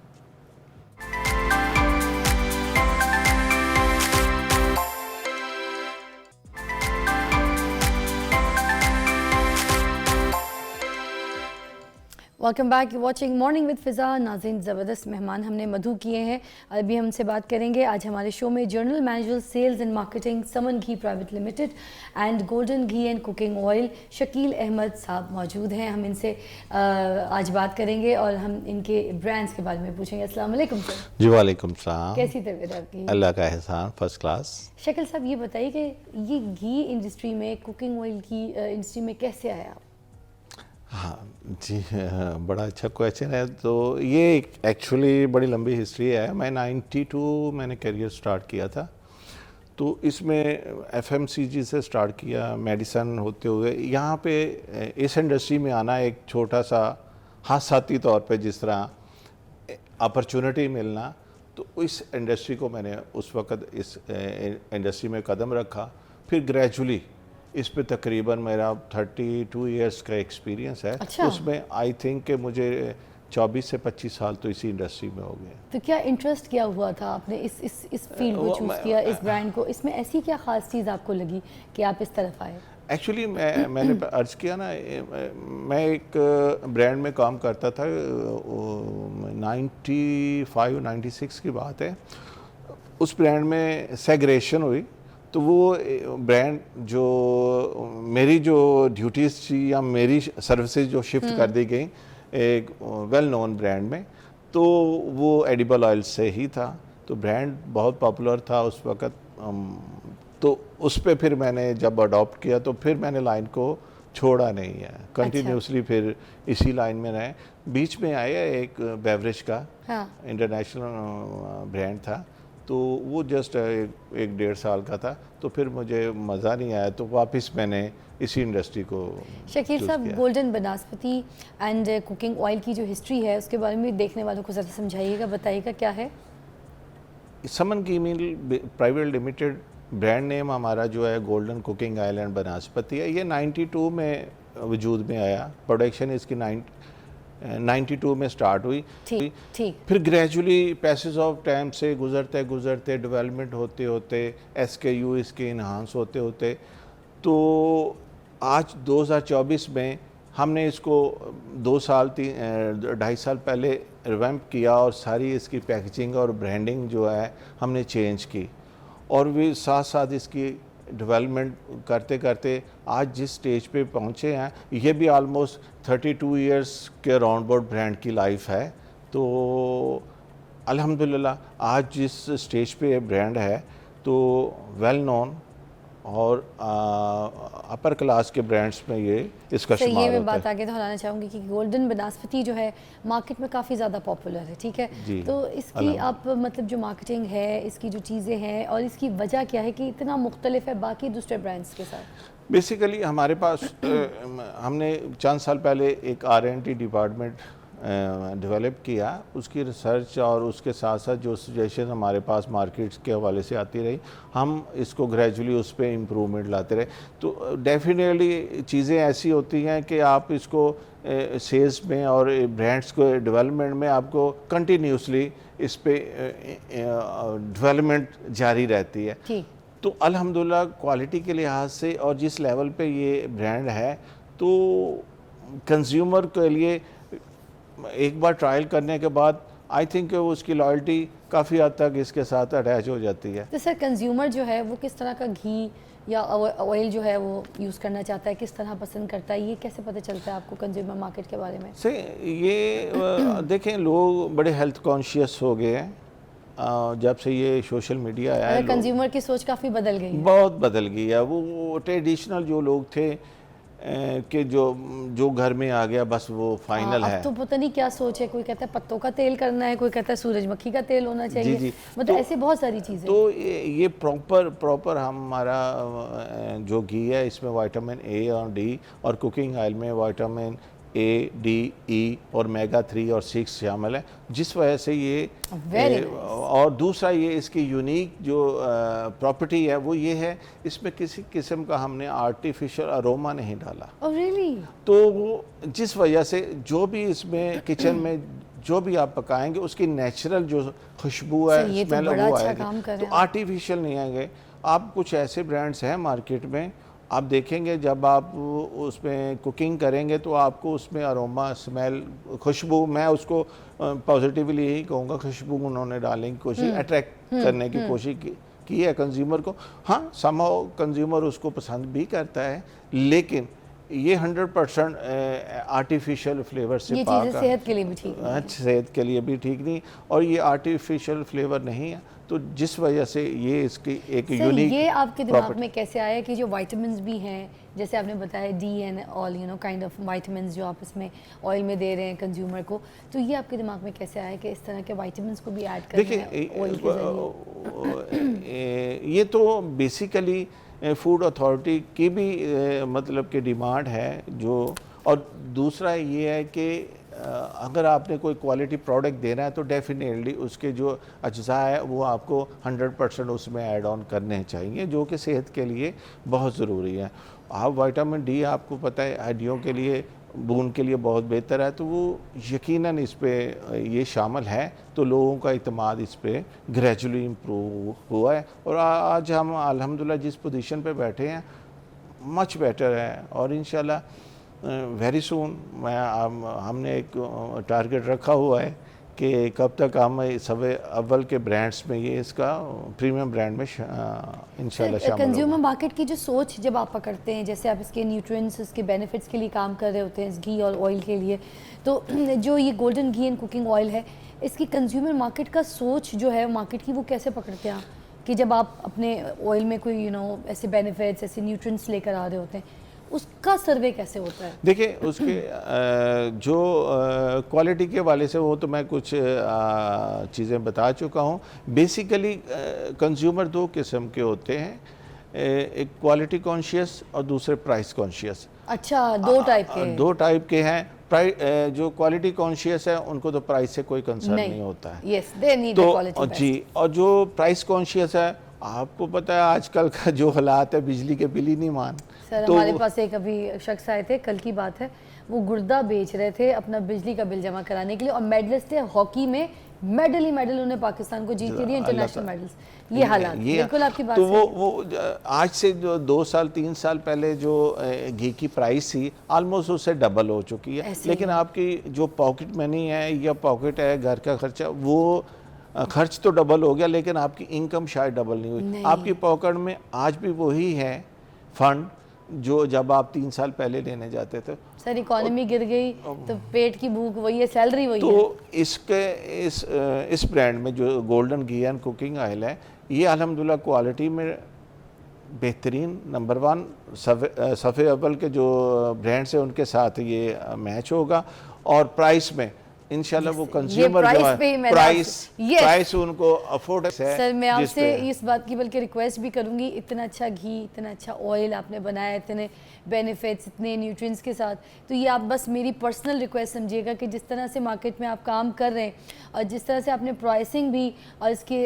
Welcome back, watching morning with Fiza. नाज़रीन, ज़बरदस्त मेहमान हमने मधु किए हैं, अभी हमसे बात करेंगे। आज हमारे शो में general manager sales and marketing Saman ghee private limited and golden ghee and cooking oil Shakeel Ahmed sahab मौजूद हैं। हम इनसे आज बात करेंगे और हम इनके ब्रांड्स के बारे में पूछेंगे। अस्सलाम वालेकुम सर। जी वालेकुम सलाम। कैसी तबीयत आपकी? अल्लाह का एहसान, फर्स्ट क्लास। शकील साहब, ये बताइए कि ये घी इंडस्ट्री में, कुकिंग ऑयल की इंडस्ट्री में कैसे आया आप? हाँ जी, बड़ा अच्छा क्वेश्चन है। तो ये एक्चुअली बड़ी लंबी हिस्ट्री है। मैं 92 मैंने करियर स्टार्ट किया था, तो इसमें FMCG से स्टार्ट किया, मेडिसन होते हुए यहाँ पे इस इंडस्ट्री में आना एक छोटा सा हादसाती तौर पे, जिस तरह अपॉर्चुनिटी मिलना, तो इस इंडस्ट्री को मैंने उस वक़्त इस इंडस्ट्री में कदम रखा। फिर ग्रेजुअली इस पे तकरीबन मेरा 32 इयर्स का एक्सपीरियंस है। अच्छा। उसमें आई थिंक कि मुझे 24 से 25 साल तो इसी इंडस्ट्री में हो गए। तो क्या इंटरेस्ट क्या हुआ था आपने इस फील्ड को चूज़ किया, इस ब्रांड को? इसमें ऐसी क्या ख़ास चीज़ आपको लगी कि आप इस तरफ आए? एक्चुअली मैंने अर्ज किया ना, मैं एक ब्रांड में काम करता था, 95-96 की बात है। उस ब्रांड में सेग्रेशन हुई, तो वो ब्रांड जो मेरी जो ड्यूटीज़ थी या मेरी सर्विसेज जो शिफ्ट कर दी गई एक वेल नोन ब्रांड में, तो वो एडिबल ऑयल से ही था। तो ब्रांड बहुत पॉपुलर था उस वक़्त, तो उस पे फिर मैंने जब अडॉप्ट किया तो फिर मैंने लाइन को छोड़ा नहीं है, कंटिन्यूसली फिर इसी लाइन में रहे। बीच में आया एक बेवरेज का, हाँ, इंटरनेशनल ब्रांड था, तो वो जस्ट 1-1.5 साल का था, तो फिर मुझे मज़ा नहीं आया, तो वापस मैंने इसी इंडस्ट्री को। शकील साहब, गोल्डन बनास्पति एंड कुकिंग ऑयल की जो हिस्ट्री है उसके बारे में देखने वालों को ज़रा समझाइएगा, बताइएगा क्या है? Saman ghee mill private limited brand name हमारा जो है golden cooking oil and vanaspati है। ये 92 में वजूद में आया, प्रोडक्शन इसकी 92 में स्टार्ट हुई। ठीक। फिर ग्रेजुअली पैसेज ऑफ टाइम से गुजरते गुजरते डेवलपमेंट होते होते SKU इसके इन्हांस होते होते, तो आज 2024 में हमने इसको 2-2.5 साल पहले रिवैम्प किया और सारी इसकी पैकेजिंग और ब्रांडिंग जो है हमने चेंज की, और भी साथ साथ इसकी डेवलपमेंट करते करते आज जिस स्टेज पे पहुँचे हैं, ये भी आलमोस्ट 32 इयर्स के राउंड अबाउट ब्रांड की लाइफ है। तो अल्हम्दुलिल्लाह आज जिस स्टेज पे ये ब्रांड है, तो वेल नोन और अपर क्लास के ब्रांड्स में ये इसका शुमार होता है। ये मैं बात आगे दोहराना चाहूँगी कि गोल्डन बनास्पति जो है मार्केट में काफ़ी ज़्यादा पॉपुलर है, ठीक है? तो इसकी आप मतलब जो मार्केटिंग है, इसकी जो चीज़ें हैं और इसकी वजह क्या है कि इतना मुख्तलिफ है बाकी दूसरे ब्रांड्स के साथ? बेसिकली हमारे पास हमने चंद साल पहले एक R&D डिपार्टमेंट डेवलप किया, उसकी रिसर्च और उसके साथ साथ जो सजेशन हमारे पास मार्केट्स के हवाले से आती रही, हम इसको ग्रेजुअली उस पर इम्प्रूवमेंट लाते रहे। तो डेफिनेटली चीज़ें ऐसी होती हैं कि आप इसको सेल्स में और ब्रांड्स को डेवलपमेंट में आपको कंटिन्यूसली इस पे डेवलपमेंट जारी रहती है। तो अल्हम्दुलिल्लाह क्वालिटी के लिहाज से और जिस लेवल पे ये ब्रांड है, तो कंज्यूमर के लिए एक बार ट्रायल करने के बाद आई थिंक उसकी लॉयल्टी काफ़ी हद तक इसके साथ अटैच हो जाती है। तो सर कंज्यूमर जो है वो किस तरह का घी या ऑयल जो है वो यूज़ करना चाहता है, किस तरह पसंद करता है, ये कैसे पता चलता है आपको कंज्यूमर मार्केट के बारे में? से ये देखें, लोग बड़े हेल्थ कॉन्शियस हो गए हैं जब से ये सोशल मीडिया आया है। कंज्यूमर की सोच काफ़ी बदल गई है, बहुत बदल गई है। वो ट्रेडिशनल जो लोग थे कि जो घर में आ गया बस वो फाइनल है। अब तो पता नहीं क्या सोच है, कोई कहता है पत्तों का तेल करना है, कोई कहता है सूरजमुखी का तेल होना चाहिए। जी। मतलब तो ऐसे बहुत सारी चीज़ें। तो ये प्रॉपर हमारा जो घी है इसमें विटामिन ए और डी और कुकिंग ऑयल में विटामिन ए, डी, ई और ओमेगा 3 और 6 शामिल है, जिस वजह से ये और दूसरा ये इसकी यूनिक जो प्रॉपर्टी है वो ये है, इसमें किसी किस्म का हमने आर्टिफिशियल अरोमा नहीं डाला। really? तो वो जिस वजह से जो भी इसमें किचन में जो भी आप पकाएंगे उसकी नेचुरल जो खुशबू है, स्मेल तो वो अच्छा आएगी, तो आर्टिफिशियल नहीं आएंगे। आप कुछ ऐसे ब्रांड्स हैं मार्केट में, आप देखेंगे जब आप उसमें कुकिंग करेंगे तो आपको उसमें अरोमा, स्मेल, खुशबू, मैं उसको पॉजिटिवली यही कहूँगा, खुशबू उन्होंने डालने की कोशिश, अट्रैक्ट करने की कोशिश की है कंज्यूमर को। हाँ, समहाउ कंज्यूमर उसको पसंद भी करता है, लेकिन ये 100% आर्टिफिशियल फ्लेवर से पाक, सेहत के लिए भी ठीक नहीं, सेहत के लिए भी ठीक नहीं, और ये आर्टिफिशियल फ्लेवर नहीं है। तो जिस वजह से ये इसकी एक यूनिक। ये आपके दिमाग में कैसे आया कि जो विटामिन्स भी हैं, जैसे आपने बताया D and all kind of vitamins जो आप इसमें ऑयल में दे रहे हैं कंज्यूमर को, तो ये आपके दिमाग में कैसे आया कि इस तरह के विटामिन्स को भी ऐड करना है ऑयल के जरिए? ये तो बेसिकली फूड अथॉरिटी की भी मतलब कि डिमांड है जो, और दूसरा ये है कि अगर आपने कोई क्वालिटी प्रोडक्ट देना है तो डेफिनेटली उसके जो अज्जा है वो आपको 100% उसमें ऐड ऑन करने चाहिए, जो कि सेहत के लिए बहुत ज़रूरी है। आप विटामिन डी, आपको पता है हड्डियों के लिए, बून के लिए बहुत बेहतर है, तो वो यकीनन इस पर ये शामिल है, तो लोगों का इत्मीनान इस पर ग्रेजुअली इम्प्रूव हुआ है। और आज हम अल्हम्दुलिल्लाह जिस पोजीशन पे बैठे हैं मच बेटर है, और इंशाल्लाह वेरी सून हमने एक टारगेट रखा हुआ है कि कब तक हम सब अव्वल के ब्रांड्स में ये इसका प्रीमियम ब्रांड में इंशाल्लाह शामिल। कंज्यूमर मार्केट की जो सोच जब आप पकड़ते हैं, जैसे आप इसके न्यूट्रिएंट्स, इसके बेनिफिट्स के लिए काम कर रहे होते हैं, इस घी और ऑयल के लिए, तो जो ये golden ghee and cooking oil है, इसकी कंज्यूमर मार्केट का सोच जो है मार्केट की, वो कैसे पकड़ते हैं आप कि जब आप अपने ऑयल में कोई ऐसे बेनिफिट्स, ऐसे न्यूट्रिएंट्स लेकर आ रहे होते हैं, उसका सर्वे कैसे होता है? देखिए, उसके जो क्वालिटी के वाले से वो तो मैं कुछ चीज़ें बता चुका हूँ। बेसिकली कंज्यूमर दो किस्म के होते हैं, एक क्वालिटी कॉन्शियस और दूसरे प्राइस कॉन्शियस। अच्छा, दो टाइप के हैं। जो क्वालिटी कॉन्शियस है उनको तो प्राइस से कोई कंसर्न नहीं होता है। yes, they need तो quality जी, और जो प्राइस कॉन्शियस है, आपको पता है आजकल का जो हालात है, बिजली के बिल ही नहीं मान। सर तो हमारे पास एक अभी शख्स आए थे, कल की बात है, वो गुर्दा बेच रहे थे अपना बिजली का बिल जमा कराने के लिए, और मेडलिस्ट थे हॉकी में, मेडल ही मेडल उन्हें पाकिस्तान को जीत के दिए, इंटरनेशनल मेडल्स। ये हालात, बिल्कुल आपकी बात। तो वो आज से जो 2 साल 3 साल पहले जो घी की प्राइस थी ऑलमोस्ट उससे डबल हो चुकी है, लेकिन आपकी जो पॉकेट मनी है या पॉकेट है, घर का खर्चा, वो खर्च तो डबल हो गया, लेकिन आपकी इनकम शायद डबल नहीं हुई। आपकी पॉकेट में आज भी वही है फंड जो जब आप 3 साल पहले लेने जाते थे। सर इकोनॉमी गिर गई तो पेट की भूख वही है, सैलरी वही है। तो इस ब्रांड में जो golden ghee and cooking oil है, ये अल्हम्दुलिल्लाह क्वालिटी में बेहतरीन नंबर 1 सफ़े अव्वल के जो ब्रांड्स हैं उनके साथ ये मैच होगा, और प्राइस में इंशाल्लाह वो ये कंज्यूमर प्राइस जो पे है मैं प्राइस उनको अफोर्ड है। सर मैं जिस आपसे पे- इस बात की बल्कि रिक्वेस्ट भी करूंगी, इतना अच्छा घी, इतना अच्छा ऑयल आपने बनाया, इतने बेनिफिट्स, इतने न्यूट्रिएंट्स के साथ, तो ये आप बस मेरी पर्सनल रिक्वेस्ट समझिएगा कि जिस तरह से मार्केट में आप काम कर रहे हैं और जिस तरह से आपने प्राइसिंग भी और इसके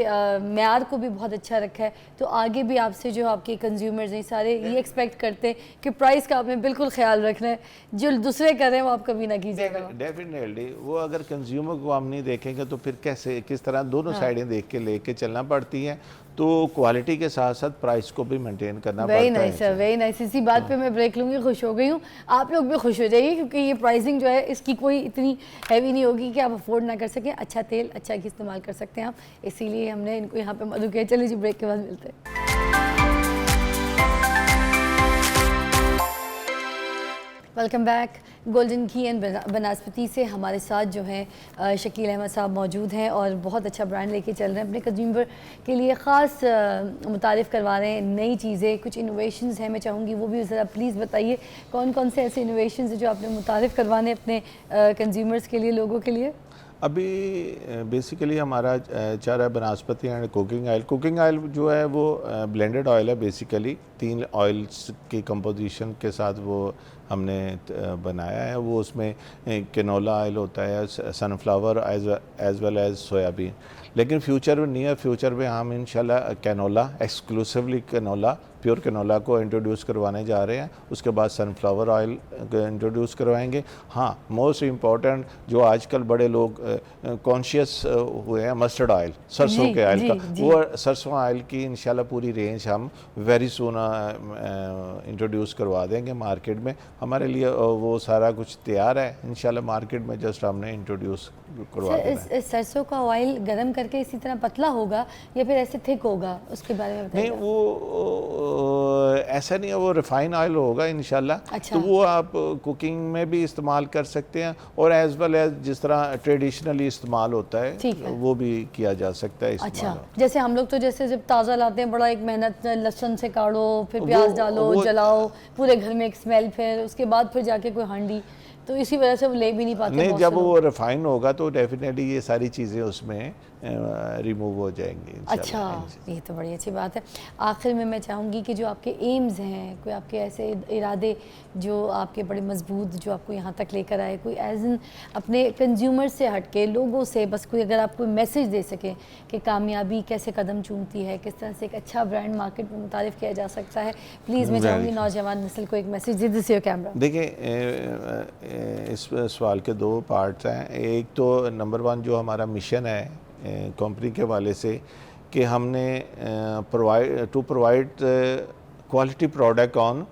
मेयार को भी बहुत अच्छा रखा है, तो आगे भी आपसे जो आपके कंज्यूमर्स हैं सारे ये एक्सपेक्ट करते हैं कि प्राइस का आपने बिल्कुल ख्याल रखना है, जो दूसरे कर रहे हैं वो आप कभी ना कीजिएगा। डेफिनेटली वो अगर कंज्यूमर को हम नहीं देखेंगे तो फिर कैसे, किस तरह दोनों साइडें देख के लेके चलना पड़ती हैं, तो क्वालिटी के साथ साथ प्राइस को भी मेंटेन करना पड़ता है। Very nice sir, very nice. इसी बात पे मैं ब्रेक लूँगी, खुश हो गई हूँ, आप लोग भी खुश हो जाइए क्योंकि ये प्राइसिंग जो है इसकी कोई इतनी हैवी नहीं होगी कि आप अफोर्ड ना कर सकें। अच्छा तेल, अच्छा घी इस्तेमाल कर सकते हैं आप, इसीलिए हमने इनको यहाँ पे मदद किया। चलिए जी ब्रेक के बाद मिलते हैं। Welcome back. Golden ghee and vanaspati से हमारे साथ जो है शकील अहमद साहब मौजूद हैं और बहुत अच्छा ब्रांड लेके चल रहे हैं, अपने कंज्यूमर के लिए ख़ास मुतारिफ़ करवा रहे हैं नई चीज़ें, कुछ इनोवेशंस हैं, मैं चाहूँगी वो भी ज़रा प्लीज़ बताइए कौन कौन से ऐसे इनोवेशंस हैं जो आपने मुतारिफ़ करवाने अपने कंज्यूमर्स के लिए, लोगों के लिए। अभी बेसिकली हमारा चल रहा है vanaspati and cooking oil. Cooking oil जो है वो ब्लेंडेड ऑयल है, बेसिकली 3 ऑयल्स की कंपोजिशन के साथ वो हमने बनाया है। वो उसमें कैनोला ऑयल होता है, sunflower as well as soybean. लेकिन फ्यूचर में, नियर फ्यूचर में हम इंशाल्लाह canola, exclusively canola, pure canola को इंट्रोड्यूस करवाने जा रहे हैं। उसके बाद सनफ्लावर ऑयल इंट्रोड्यूस करवाएंगे। हाँ, मोस्ट इम्पॉर्टेंट जो आजकल बड़े लोग कॉन्शियस हुए हैं, मस्टर्ड ऑयल, सरसों के ऑयल का, वो सरसों ऑयल की इंशाल्लाह पूरी रेंज हम वेरी सून इंट्रोड्यूस करवा देंगे मार्केट में। हमारे लिए वो सारा कुछ तैयार है, इंशाल्लाह मार्केट में जस्ट हमने इंट्रोड्यूस करवा देना है। सरसों का ऑयल गर्म करके इसी तरह पतला होगा या फिर ऐसे थिक होगा, उसके बारे में बताइए। नहीं, वो ऐसा नहीं है, वो रिफाइन ऑयल होगा इंशाल्लाह। अच्छा। तो वो आप कुकिंग में भी इस्तेमाल कर सकते हैं और एज वेल एज जिस तरह ट्रेडिशनली इस्तेमाल होता है वो भी किया जा सकता है। अच्छा, जैसे हम लोग तो जैसे जब ताज़ा लाते हैं, बड़ा एक मेहनत, लहसुन से काटो, फिर प्याज डालो, जलाओ, पूरे घर में एक स्मेल, फिर उसके बाद फिर जाके कोई हांडी, तो इसी वजह से वो ले भी नहीं पाते। नहीं, जब वो रिफाइन होगा तो डेफिनेटली ये सारी चीज़ें उसमें रिमूव हो जाएंगी। अच्छा, ये तो बड़ी अच्छी बात है। आखिर में मैं चाहूँगी कि जो आपके एम्स हैं, कोई आपके ऐसे इरादे जो आपके बड़े मजबूत, जो आपको यहाँ तक लेकर आए, कोई एज एन अपने कंज्यूमर से हट के लोगों से बस कोई अगर आप कोई मैसेज दे सकें कि कामयाबी कैसे कदम चूमती है, किस तरह से एक अच्छा ब्रांड मार्केट में मुतारिफ़ किया जा सकता है, प्लीज़ मैं चाहूँगी नौजवान नस्ल को एक मैसेज दे दीजिए। कैमरा देखिए, इस सवाल के 2 पार्ट्स हैं। एक तो नंबर 1 जो हमारा मिशन है कंपनी के वाले से कि हमने provide quality product on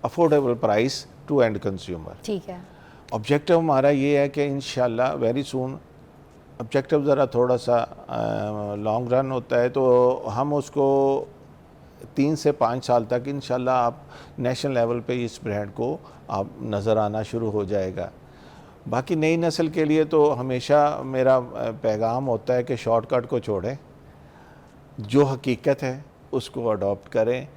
affordable price to end consumer. ठीक है। ऑब्जेक्टिव हमारा ये है कि इंशाल्लाह वेरी सून, ऑब्जेक्टिव ज़रा थोड़ा सा लॉन्ग रन होता है, तो हम उसको 3 से 5 साल तक इंशाल्लाह आप नेशनल लेवल पे इस ब्रांड को आप नज़र आना शुरू हो जाएगा। बाकी नई नस्ल के लिए तो हमेशा मेरा पैगाम होता है कि शॉर्टकट को छोड़ें, जो हकीकत है उसको अडॉप्ट करें।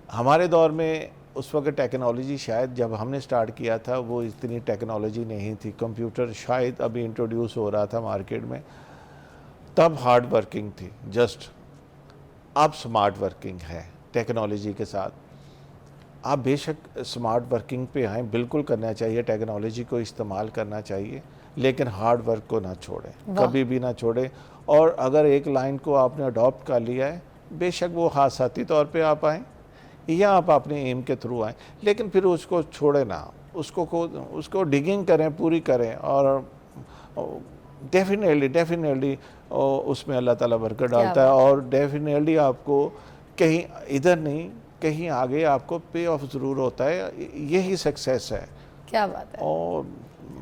हमारे दौर में उस वक्त टेक्नोलॉजी, शायद जब हमने स्टार्ट किया था वो इतनी टेक्नोलॉजी नहीं थी, कंप्यूटर शायद अभी इंट्रोड्यूस हो रहा था मार्केट में, तब हार्ड वर्किंग थी जस्ट। अब स्मार्ट वर्किंग है टेक्नोलॉजी के साथ। आप बेशक स्मार्ट वर्किंग पे आएँ, बिल्कुल करना चाहिए, टेक्नोलॉजी को इस्तेमाल करना चाहिए, लेकिन हार्ड वर्क को ना छोड़ें, कभी भी ना छोड़ें। और अगर एक लाइन को आपने अडॉप्ट कर लिया है, बेशक वो हादसाती तौर पे आप आएँ या आप अपने एम के थ्रू आएँ, लेकिन फिर उसको छोड़े ना, उसको डिगिंग करें, पूरी करें, और डेफिनेटली उसमें अल्लाह ताला बरकत डालता है। और डेफिनेटली आपको कहीं इधर नहीं कहीं आगे आपको पे ऑफ ज़रूर होता है, यही सक्सेस है। क्या बात है। और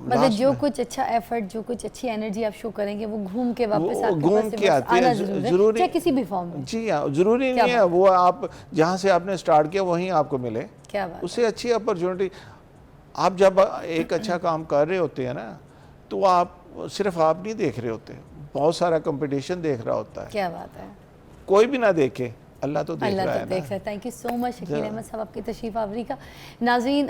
मतलब जो कुछ अच्छा एफर्ट, जो कुछ अच्छी एनर्जी आप शो करेंगे वो घूम के वापस घूम के आती है, जरूरी, चाहे किसी भी फॉर्म में। जी हाँ, जरूरी नहीं है वो आप जहाँ से आपने स्टार्ट किया वहीं आपको मिले। क्या बात, उससे अच्छी अपॉर्चुनिटी। आप जब एक अच्छा काम कर रहे होते हैं ना, तो आप सिर्फ आप नहीं देख रहे होते, बहुत सारा कंपटीशन देख रहा होता है। क्या बात है। कोई भी ना देखे, अल्लाह तो देख रहा है ना। Thank you so much Shakeel Ahmed sahab, आपकी तशरीफ आवरी का। नाज़रीन,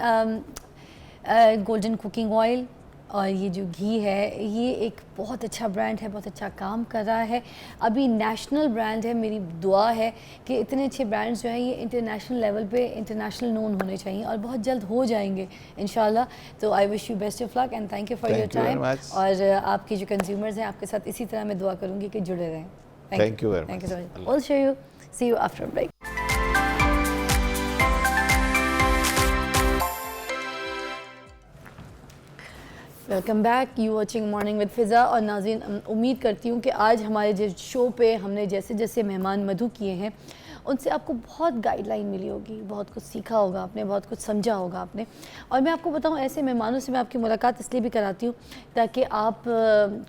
गोल्डन कुकिंग ऑयल और ये जो घी है ये एक बहुत अच्छा ब्रांड है, बहुत अच्छा काम कर रहा है, अभी नेशनल ब्रांड है। मेरी दुआ है कि इतने अच्छे ब्रांड्स जो हैं ये इंटरनेशनल लेवल पे इंटरनेशनल नोन होने चाहिए और बहुत जल्द हो जाएंगे इंशाल्लाह। तो I wish you best of luck and thank you for your time. और आपके जो कंज्यूमर्स हैं आपके साथ इसी तरह मैं दुआ करूँगी कि जुड़े रहें। Thank you very much. So much. I'll show you. See you after a break. Welcome back, you watching morning with Fiza. और नाज़रीन, उम्मीद करती हूँ कि आज हमारे जिस शो पे हमने जैसे जैसे मेहमान मधु किए हैं उनसे आपको बहुत गाइडलाइन मिली होगी, बहुत कुछ सीखा होगा आपने, बहुत कुछ समझा होगा आपने। और मैं आपको बताऊं, ऐसे मेहमानों से मैं आपकी मुलाकात इसलिए भी कराती हूँ ताकि आप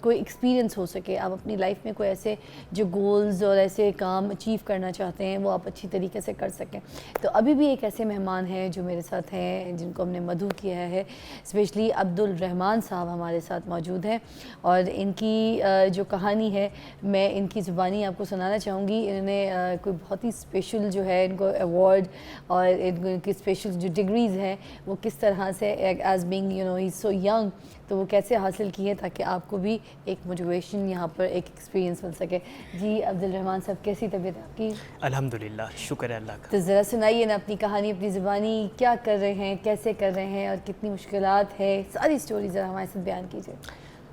कोई एक्सपीरियंस हो सके, आप अपनी लाइफ में कोई ऐसे जो गोल्स और ऐसे काम अचीव करना चाहते हैं वो आप अच्छी तरीके से कर सकें। तो अभी भी एक ऐसे मेहमान हैं जो मेरे साथ हैं, जिनको हमने मधु किया है, स्पेशली अब्दुल रहमान साहब हमारे साथ मौजूद हैं। और इनकी जो कहानी है मैं इनकी ज़ुबानी आपको सुनाना चाहूँगी। इन्होंने कोई बहुत ही स्पेशल जो है इनको अवार्ड और इनकी स्पेशल जो डिग्रीज़ हैं वो किस तरह से as being you know he so young तो वो कैसे हासिल की है, ताकि आपको भी एक मोटिवेशन यहाँ पर एक एक्सपीरियंस मिल सके। जी अब्दुल रहमान साहब, कैसी तबीयत आपकी? अल्हम्दुलिल्लाह, शुक्र है अल्लाह का। तो ज़रा सुनाइए ना अपनी कहानी, अपनी ज़ुबानी, क्या कर रहे हैं, कैसे कर रहे हैं और कितनी मुश्किलात है, सारी स्टोरी ज़रा हमारे साथ बयान कीजिए।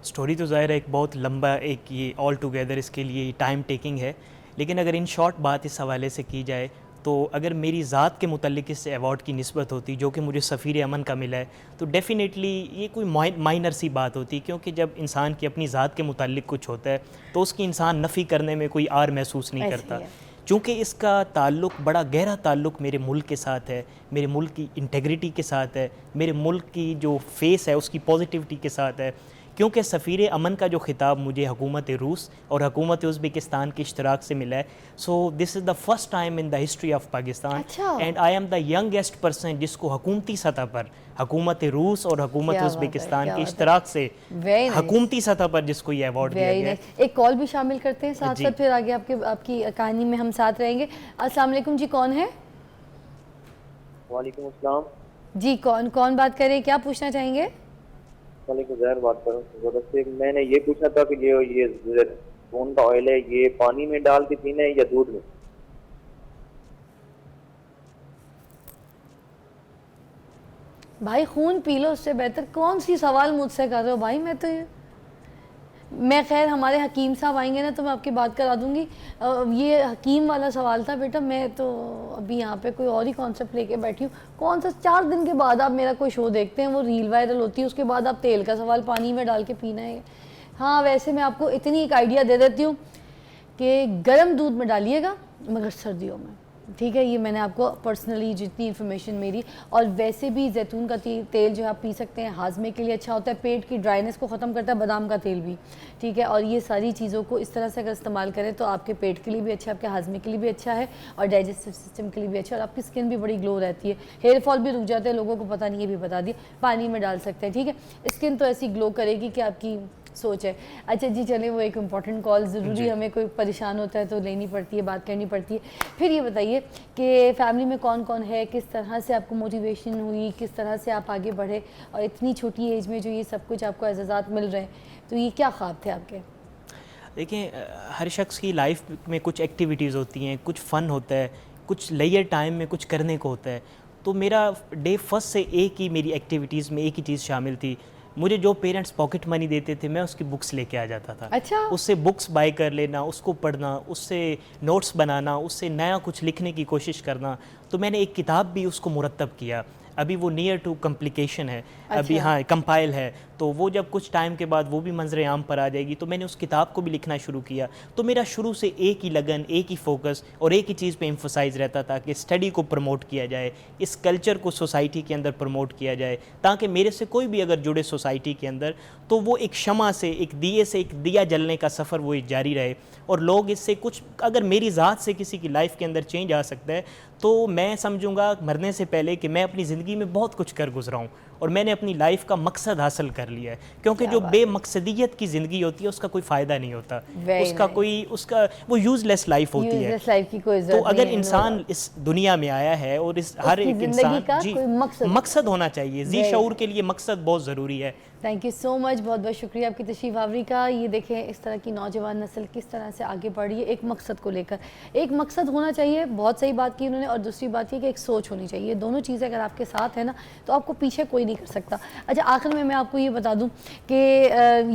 स्टोरी तो ज़ाहिर है एक बहुत लंबा, एक ये ऑल टुगेदर इसके लिए टाइम टेकिंग है, लेकिन अगर इन शॉर्ट बात इस हवाले से की जाए तो अगर मेरी ज़ात के मुतल्लिक इस अवार्ड की निस्बत होती जो कि मुझे सफ़ीर अमन का मिला है तो डेफ़िनेटली ये कोई माइनर सी बात होती, क्योंकि जब इंसान की अपनी ज़ात के मुतल्लिक कुछ होता है तो उसकी इंसान नफ़ी करने में कोई आर महसूस नहीं करता। चूँकि इसका ताल्लुक़, बड़ा गहरा ताल्लुक़ मेरे मुल्क के साथ है, मेरे मुल्क की इंटेग्रिटी के साथ है, मेरे मुल्क की जो फेस है उसकी पॉजिटिविटी के साथ है, क्योंकि सफ़ीर अमन का जो ख़िताब मुझे हुकूमत रूस और हुकूमत उज़्बेकिस्तान के इश्तराक से मिला है। So this is the first time in the history of Pakistan and I am the youngest person जिसको हुकूमती सतह पर हुकूमत रूस और हुकूमत उज़्बेकिस्तान के इश्तराक से हुकूमती सतह पर जिसको ये अवार्ड दिया गया है। एक कॉल भी शामिल करते हैं साथ साथ, फिर आगे आपकी कहानी में हम साथ रहेंगे। अस्सलाम वालेकुम जी, कौन है? वालेकुम अस्सलाम जी, कौन बात करें, क्या पूछना चाहेंगे? जहर बात करूँ। मैंने ये पूछा था कि ये जैतून का ऑयल है ये पानी में डाल के पीना है या दूध में? भाई खून पी लो, उससे बेहतर कौन सी सवाल मुझसे कर रहे हो भाई। मैं खैर हमारे हकीम साहब आएंगे ना तो मैं आपकी बात करा दूंगी। ये हकीम वाला सवाल था बेटा, मैं तो अभी यहाँ पे कोई और ही कॉन्सेप्ट लेके बैठी हूँ। कौन सा 4 दिन के बाद आप मेरा कोई शो देखते हैं, वो रील वायरल होती है, उसके बाद आप तेल का सवाल पानी में डाल के पीना है। हाँ, वैसे मैं आपको इतनी एक आइडिया दे देती हूँ कि गर्म दूध में डालिएगा मगर सर्दियों में, ठीक है। ये मैंने आपको पर्सनली जितनी इन्फॉर्मेशन मेरी, और वैसे भी जैतून का तेल जो है आप पी सकते हैं, हाजमे के लिए अच्छा होता है, पेट की ड्राइनेस को ख़त्म करता है, बादाम का तेल भी, ठीक है। और ये सारी चीज़ों को इस तरह से अगर इस्तेमाल करें तो आपके पेट के लिए भी अच्छा है, आपके हाजमे के लिए भी अच्छा है और डाइजेस्टिव सिस्टम के लिए भी अच्छा है, और आपकी स्किन भी बड़ी ग्लो रहती है, हेयर फॉल भी रुक जाता है, लोगों को पता नहीं है, भी बता दिया। पानी में डाल सकते हैं, ठीक है। स्किन तो ऐसी ग्लो करेगी कि आपकी सोच है। अच्छा जी, चले, वो एक इम्पॉर्टेंट कॉल ज़रूरी, हमें कोई परेशान होता है तो लेनी पड़ती है, बात करनी पड़ती है। फिर ये बताइए कि फैमिली में कौन कौन है, किस तरह से आपको मोटिवेशन हुई, किस तरह से आप आगे बढ़े, और इतनी छोटी एज में जो ये सब कुछ आपको एजाज़ात मिल रहे हैं, तो ये क्या ख्वाब थे आपके? देखिए, हर शख्स की लाइफ में कुछ एक्टिविटीज़ होती हैं, कुछ फ़न होता है, कुछ लेयर टाइम में कुछ करने को होता है। तो मेरा डे फर्स्ट से एक ही मेरी एक्टिविटीज़ में एक ही चीज़ शामिल थी। मुझे जो पेरेंट्स पॉकेट मनी देते थे मैं उसकी बुक्स लेके आ जाता था। अच्छा। उससे बुक्स बाय कर लेना, उसको पढ़ना, उससे नोट्स बनाना, उससे नया कुछ लिखने की कोशिश करना। तो मैंने एक किताब भी उसको मुरतब किया, अभी वो नियर टू कम्प्लिकेशन है। अच्छा। अभी हाँ कंपाइल है, तो वो जब कुछ टाइम के बाद वो भी मंजर आम पर आ जाएगी, तो मैंने उस किताब को भी लिखना शुरू किया। तो मेरा शुरू से एक ही लगन, एक ही फोकस और एक ही चीज़ पे एम्फोसाइज रहता था कि स्टडी को प्रमोट किया जाए, इस कल्चर को सोसाइटी के अंदर प्रमोट किया जाए, ताकि मेरे से कोई भी अगर जुड़े सोसाइटी के अंदर तो वो एक शमा से, एक दिए से, एक दिया जलने का सफ़र वो जारी रहे, और लोग इससे कुछ, अगर मेरी ज़ात से किसी की लाइफ के अंदर चेंज आ सकता है तो मैं समझूंगा मरने से पहले कि मैं अपनी ज़िंदगी में बहुत कुछ कर गुजरा हूँ और मैंने अपनी लाइफ का मकसद हासिल कर लिया है। क्योंकि जो बेमकसदियत की ज़िंदगी होती है उसका कोई फ़ायदा नहीं होता, उसका वो यूज़लेस लाइफ होती है। तो अगर इंसान इस दुनिया में आया है और इस हर एक इंसान जी मकसद होना चाहिए, जी शऊर के लिए मकसद बहुत ज़रूरी है। थैंक यू सो मच, बहुत बहुत शुक्रिया आपकी तशरीफ़ आवरी का। ये देखें इस तरह की नौजवान नस्ल किस तरह से आगे बढ़ रही है एक मकसद को लेकर। एक मकसद होना चाहिए, बहुत सही बात की उन्होंने, और दूसरी बात ये कि एक सोच होनी चाहिए। दोनों चीज़ें अगर आपके साथ है ना तो आपको पीछे कोई नहीं कर सकता। अच्छा, आखिर में मैं आपको ये बता दूँ कि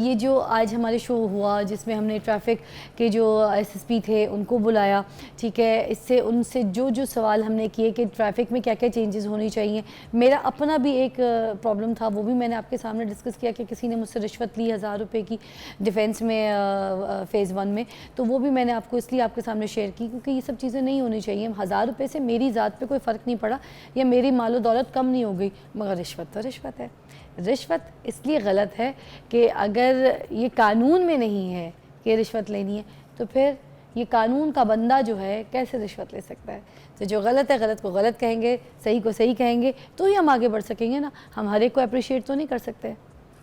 ये जो आज हमारे शो हुआ जिसमें हमने ट्रैफिक के जो SSP थे उनको बुलाया, ठीक है, इससे उनसे जो जो सवाल हमने किए कि ट्रैफिक में क्या क्या चेंजेस होनी चाहिए। मेरा अपना भी एक प्रॉब्लम था, वो भी मैंने आपके सामने डिस्कस किया कि किसी ने मुझसे रिश्वत ली 1000 रुपये की डिफेंस में फ़ेज़ 1 में, तो वो भी मैंने आपको इसलिए आपके सामने शेयर की क्योंकि ये सब चीज़ें नहीं होनी चाहिए। 1000 रुपये से मेरी ज़ात पे कोई फ़र्क नहीं पड़ा या मेरी मालो दौलत कम नहीं हो गई, मगर रिश्वत तो रिश्वत है। रिश्वत इसलिए गलत है कि अगर ये कानून में नहीं है कि रिश्वत लेनी है तो फिर ये कानून का बंदा जो है कैसे रिश्वत ले सकता है। तो जो गलत है गलत को गलत कहेंगे, सही को सही कहेंगे तो ही हम आगे बढ़ सकेंगे ना। हम हर एक को अप्रिशिएट तो नहीं कर सकते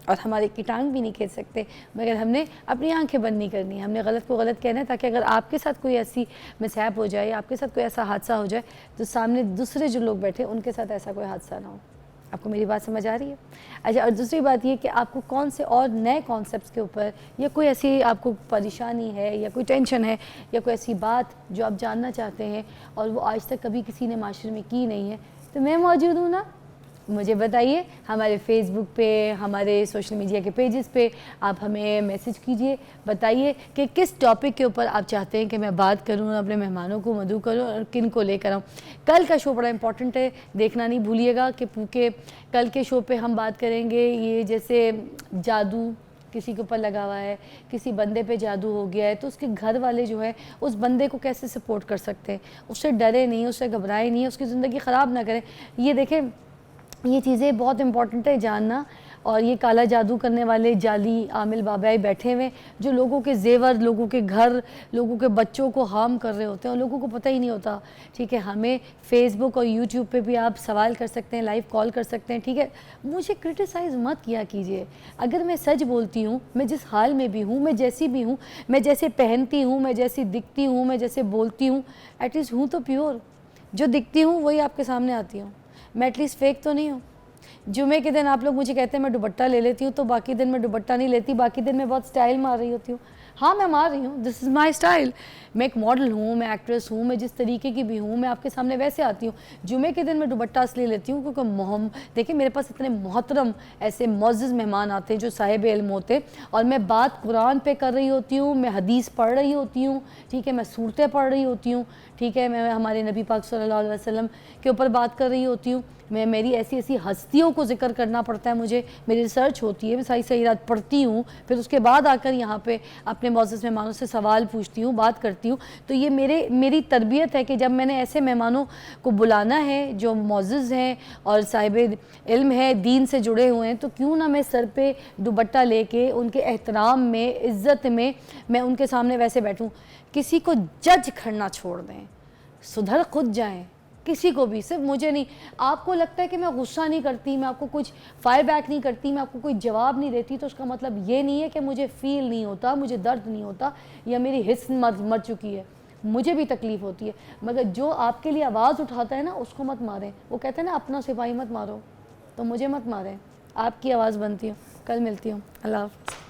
और हमारे की टांग भी नहीं खींच सकते, मगर हमने अपनी आंखें बंद नहीं करनी है। हमने गलत को गलत कहना है ताकि अगर आपके साथ कोई ऐसी मिसहैप हो जाए, आपके साथ कोई ऐसा हादसा हो जाए तो सामने दूसरे जो लोग बैठे उनके साथ ऐसा कोई हादसा ना हो। आपको मेरी बात समझ आ रही है? अच्छा, और दूसरी बात ये कि आपको कौन से और नए कॉन्सेप्ट्स के ऊपर या कोई ऐसी आपको परेशानी है या कोई टेंशन है या कोई ऐसी बात जो आप जानना चाहते हैं और वो आज तक कभी किसी ने माशरे में की नहीं है, तो मैं मौजूद हूँ ना, मुझे बताइए। हमारे फेसबुक पे, हमारे सोशल मीडिया के पेजेस पे आप हमें मैसेज कीजिए, बताइए कि किस टॉपिक के ऊपर आप चाहते हैं कि मैं बात करूं, अपने मेहमानों को मदऊ करूं और किन को लेकर आऊं। कल का शो बड़ा इंपॉर्टेंट है, देखना नहीं भूलिएगा कि कल के शो पे हम बात करेंगे ये जैसे जादू किसी के ऊपर लगा हुआ है, किसी बंदे पे जादू हो गया है तो उसके घर वाले जो है उस बंदे को कैसे सपोर्ट कर सकते हैं, उससे डरे नहीं, उससे घबराए नहीं, उसकी ज़िंदगी ख़राब ना करें। ये देखें, ये चीज़ें बहुत इंपॉर्टेंट है जानना। और ये काला जादू करने वाले जाली आमिल बाबाई बैठे हुए जो लोगों के जेवर, लोगों के घर, लोगों के बच्चों को हार्म कर रहे होते हैं और लोगों को पता ही नहीं होता। ठीक है, हमें फेसबुक और यूट्यूब पे भी आप सवाल कर सकते हैं, लाइव कॉल कर सकते हैं। ठीक है, मुझे क्रिटिसाइज़ मत किया कीजिए। अगर मैं सच बोलती हूँ, मैं जिस हाल में भी हूँ, मैं जैसी भी हूँ, मैं जैसे पहनती हूँ, मैं जैसी दिखती हूँ, मैं जैसे बोलती हूँ, एटलीस्ट हूँ तो प्योर। जो दिखती हूँ वही आपके सामने आती हूँ, मैं एटलीस्ट फेक तो नहीं हूँ। जुमे के दिन आप लोग मुझे कहते हैं मैं दुपट्टा ले लेती हूँ, तो बाकी दिन मैं दुपट्टा नहीं लेती, बाकी दिन मैं बहुत स्टाइल मार रही होती हूँ। हाँ, मैं मार रही हूँ, दिस इज़ माई स्टाइल। मैं एक मॉडल हूँ, मैं एक्ट्रेस हूँ, मैं जिस तरीके की भी हूँ मैं आपके सामने वैसे आती हूँ। जुमे के दिन मैं दुपट्टा इसलिए लेती हूँ क्योंकि देखिए मेरे पास इतने मोहतरम ऐसे मुअज़्ज़ज़ मेहमान आते हैं जो साहिब इल्म होते, और मैं बात कुरान पे कर रही होती हूँ, मैं हदीस पढ़ रही होती हूँ, ठीक है, मैं सूरतें पढ़ रही होती हूँ, ठीक है, मैं हमारे नबी पाक सल्लल्लाहु अलैहि वसल्लम के ऊपर बात कर रही होती हूँ। मैं मेरी ऐसी ऐसी हस्तियों को जिक्र करना पड़ता है, मुझे मेरी रिसर्च होती है, मैं सही रात पढ़ती हूँ, फिर उसके बाद आकर यहाँ पे अपने मुअज़्ज़ज़ मेहमानों से सवाल पूछती हूँ, बात करती हूँ। तो ये मेरी तरबियत है कि जब मैंने ऐसे मेहमानों को बुलाना है जो मुअज़्ज़ज़ हैं और साहिब इल्म है, दीन से जुड़े हुए हैं, तो क्यों ना मैं सर पे दुपट्टा लेके उनके एहतराम में, इज़्ज़त में मैं उनके सामने वैसे बैठूँ। किसी को जज करना छोड़ दें, सुधर खुद जाएँ, किसी को भी, सिर्फ मुझे नहीं। आपको लगता है कि मैं गुस्सा नहीं करती, मैं आपको कुछ फायर बैक नहीं करती, मैं आपको कोई जवाब नहीं देती, तो उसका मतलब ये नहीं है कि मुझे फील नहीं होता, मुझे दर्द नहीं होता या मेरी हिस्स मर चुकी है। मुझे भी तकलीफ़ होती है, मगर जो आपके लिए आवाज़ उठाता है ना उसको मत मारें। वो कहते हैं ना अपना सिपाही मत मारो, तो मुझे मत मारें, आपकी आवाज़ बनती हूँ। कल मिलती हूँ, अल्लाह हाफ़िज़।